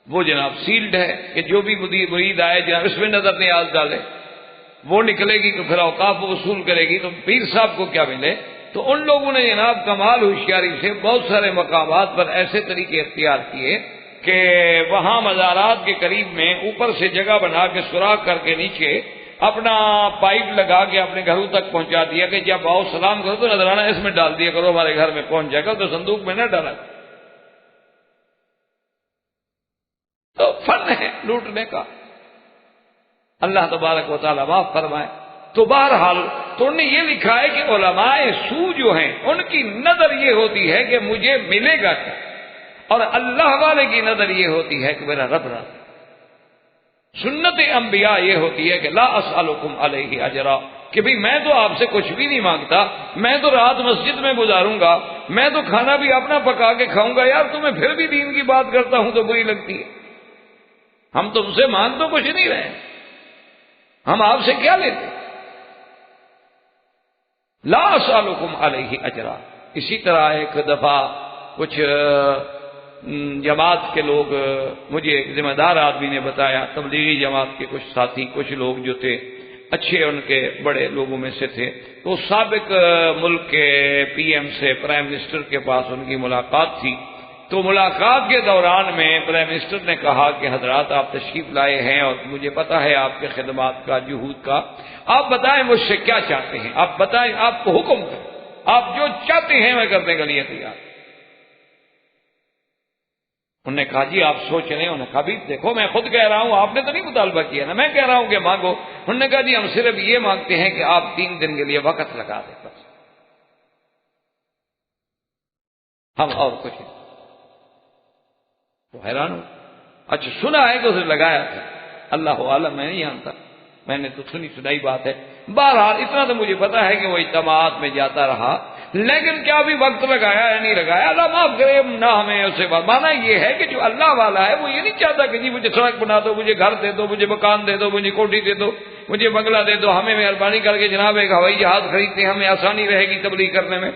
وہ جناب سیلڈ ہے کہ جو بھی مرید آئے جناب اس میں نظر نیاز ڈالے، وہ نکلے گی تو پھر اوقاف وہ وصول کرے گی، تو پیر صاحب کو کیا ملے؟ تو ان لوگوں نے جناب کمال ہوشیاری سے بہت سارے مقامات پر ایسے طریقے اختیار کیے کہ وہاں مزارات کے قریب میں اوپر سے جگہ بنا کے سوراخ کر کے نیچے اپنا پائپ لگا کے اپنے گھروں تک پہنچا دیا کہ جب آؤ سلام کرو تو نذرانہ اس میں ڈال دیا کرو، ہمارے گھر میں پہنچ جائے گا، تو صندوق میں نہ ڈالا۔ تو فن ہے لوٹنے کا، اللہ تبارک و تعالیٰ معاف فرمائے۔ تو بہرحال تو انہوں نے یہ لکھا ہے کہ علماء سو جو ہیں ان کی نظر یہ ہوتی ہے کہ مجھے ملے گا کیا، اور اللہ والے کی نظر یہ ہوتی ہے کہ میرا رب راضی۔ سنت انبیاء یہ ہوتی ہے کہ لا اسألکم علیہ اجرا، کہ بھئی میں تو آپ سے کچھ بھی نہیں مانگتا، میں تو رات مسجد میں گزاروں گا، میں تو کھانا بھی اپنا پکا کے کھاؤں گا، یار تمہیں پھر بھی دین کی بات کرتا ہوں تو بری لگتی ہے۔ ہم تم سے مانگ تو کچھ نہیں رہے، ہم آپ سے کیا لیتے؟ لا اسألکم علیہ اجرا۔ اسی طرح ایک دفعہ کچھ جماعت کے لوگ، مجھے ایک ذمہ دار آدمی نے بتایا، تبلیغی جماعت کے کچھ ساتھی، کچھ لوگ جو تھے اچھے ان کے بڑے لوگوں میں سے تھے، تو سابق ملک کے پی ایم سے پرائم منسٹر کے پاس ان کی ملاقات تھی۔ تو ملاقات کے دوران میں پرائم منسٹر نے کہا کہ حضرات آپ تشریف لائے ہیں اور مجھے پتہ ہے آپ کے خدمات کا، جہود کا، آپ بتائیں مجھ سے کیا چاہتے ہیں، آپ بتائیں، آپ کو حکم کریں، آپ جو چاہتے ہیں میں کرنے کے لیے تیار۔ انہوں نے کہا جی آپ سوچ لیں۔ انہوں نے کہا بھی دیکھو میں خود کہہ رہا ہوں، آپ نے تو نہیں مطالبہ کیا نا، میں کہہ رہا ہوں کہ مانگو۔ انہوں نے کہا جی ہم صرف یہ مانگتے ہیں کہ آپ 3 دن کے لیے وقت لگا دیں بس، ہم اور کچھ نہیں۔ تو حیران ہو، اچھا سنا ہے کہ اسے لگایا تھا، اللہ عالم میں نہیں جانتا، میں نے تو سنی سنائی بات ہے۔ بہرحال اتنا تو مجھے پتا ہے کہ وہ اجتماعات میں جاتا رہا، لیکن کیا بھی وقت لگایا یا نہیں لگایا اللہ معاف کرے، نہ ہمیں اسے مانا یہ ہے کہ جو اللہ والا ہے وہ یہ نہیں چاہتا کہ جی مجھے سڑک بنا دو، مجھے گھر دے دو، مجھے مکان دے دو، مجھے کوٹھی دے دو، مجھے بنگلہ دے دو، ہمیں مہربانی کر کے جناب ایک ہوائی جہاز خریدتے ہیں، ہمیں آسانی رہے گی تبلیغ کرنے میں۔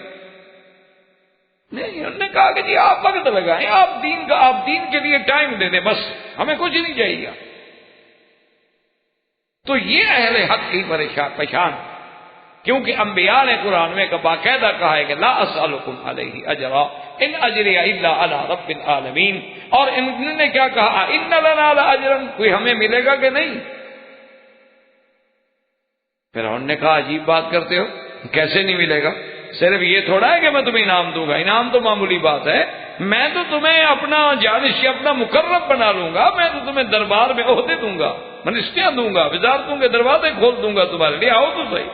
نہیں، انہوں نے کہا کہ جی آپ وقت لگائیں، آپ دین کے لیے ٹائم دے دیں، بس ہمیں کچھ نہیں چاہیے۔ تو یہ اہل حق کی پہچان، کیونکہ انبیاء نے قرآن میں باقاعدہ کہا ہے کہ لا اسألکم علیہ اجرا ان اجری الا علی رب العالمین، اور انہوں نے کیا کہا ان لنا لاجرا، کوئی ہمیں ملے گا کہ نہیں؟ پھر انہوں نے کہا عجیب بات کرتے ہو، کیسے نہیں ملے گا؟ صرف یہ تھوڑا ہے کہ میں تمہیں انعام دوں گا، انعام تو معمولی بات ہے، میں تو تمہیں اپنا جانشی، اپنا مقرب بنا لوں گا، میں تو تمہیں دربار میں عہدے دوں گا، منشتیاں دوں گا، وزارتوں کے دروازے کھول دوں گا تمہارے لیے، آؤ تو صحیح۔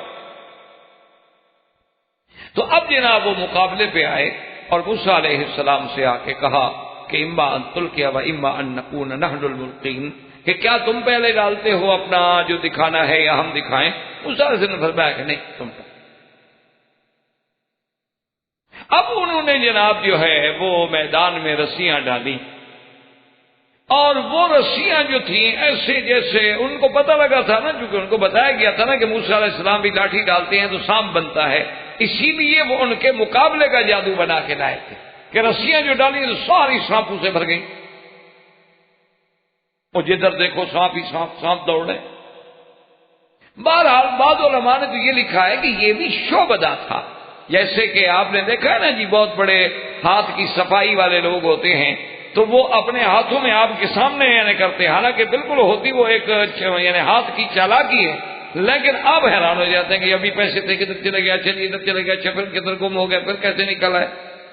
تو اب جناب وہ مقابلے پہ آئے اور موسیٰ علیہ السلام سے آ کے کہا کہ اما ان تلقی و اما ان نکون نحن الملقین، کہ کیا تم پہلے ڈالتے ہو اپنا جو دکھانا ہے یا ہم دکھائیں؟ موسیٰ علیہ السلام نے فرمایا کہ نہیں تم۔ اب انہوں نے جناب جو ہے وہ میدان میں رسیاں ڈالی، اور وہ رسیاں جو تھیں ایسے جیسے ان کو پتہ لگا تھا نا، کیونکہ ان کو بتایا گیا تھا نا کہ موسیٰ علیہ السلام بھی لاٹھی ڈالتے ہیں تو سانپ بنتا ہے، اسی لیے وہ ان کے مقابلے کا جادو بنا کے لائے تھے کہ رسیاں جو ڈالی تو ساری سانپوں سے بھر گئی، اور جدھر دیکھو سانپ ہی سانپ، سانپ دوڑے۔ بہرحال بعض علماء نے تو یہ لکھا ہے کہ یہ بھی شعبدہ تھا، جیسے کہ آپ نے دیکھا ہے نا جی بہت بڑے ہاتھ کی صفائی والے لوگ ہوتے ہیں تو وہ اپنے ہاتھوں میں آپ کے سامنے یعنی کرتے ہیں، حالانکہ بالکل ہوتی وہ ایک یعنی ہاتھ کی چالاکی ہے، لیکن آپ حیران ہو جاتے ہیں کہ ابھی پیسے تھے کدھر چلے گیا، چلیے ادھر چلے گیا، اچھا پھر کدھر گم ہو گیا، پھر کیسے نکل آئے۔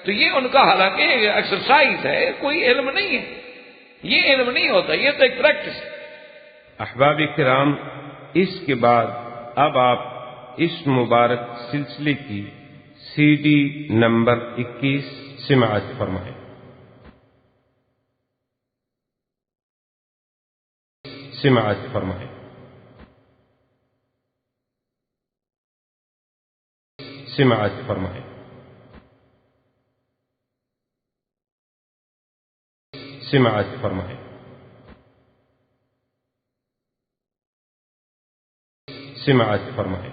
تو یہ ان کا حالانکہ ایکسرسائز ہے، کوئی علم نہیں ہے، یہ علم نہیں ہوتا، یہ تو ایک پریکٹس ہے۔ احباب کرام، اس کے بعد اب آپ اس مبارک سلسلے کی سی ڈی نمبر 21 سماعت فرمائیں۔ سماعت فرمائیں۔ سماعت فرمائیں۔ سماعت فرمائیں۔ سماعت فرمائیں۔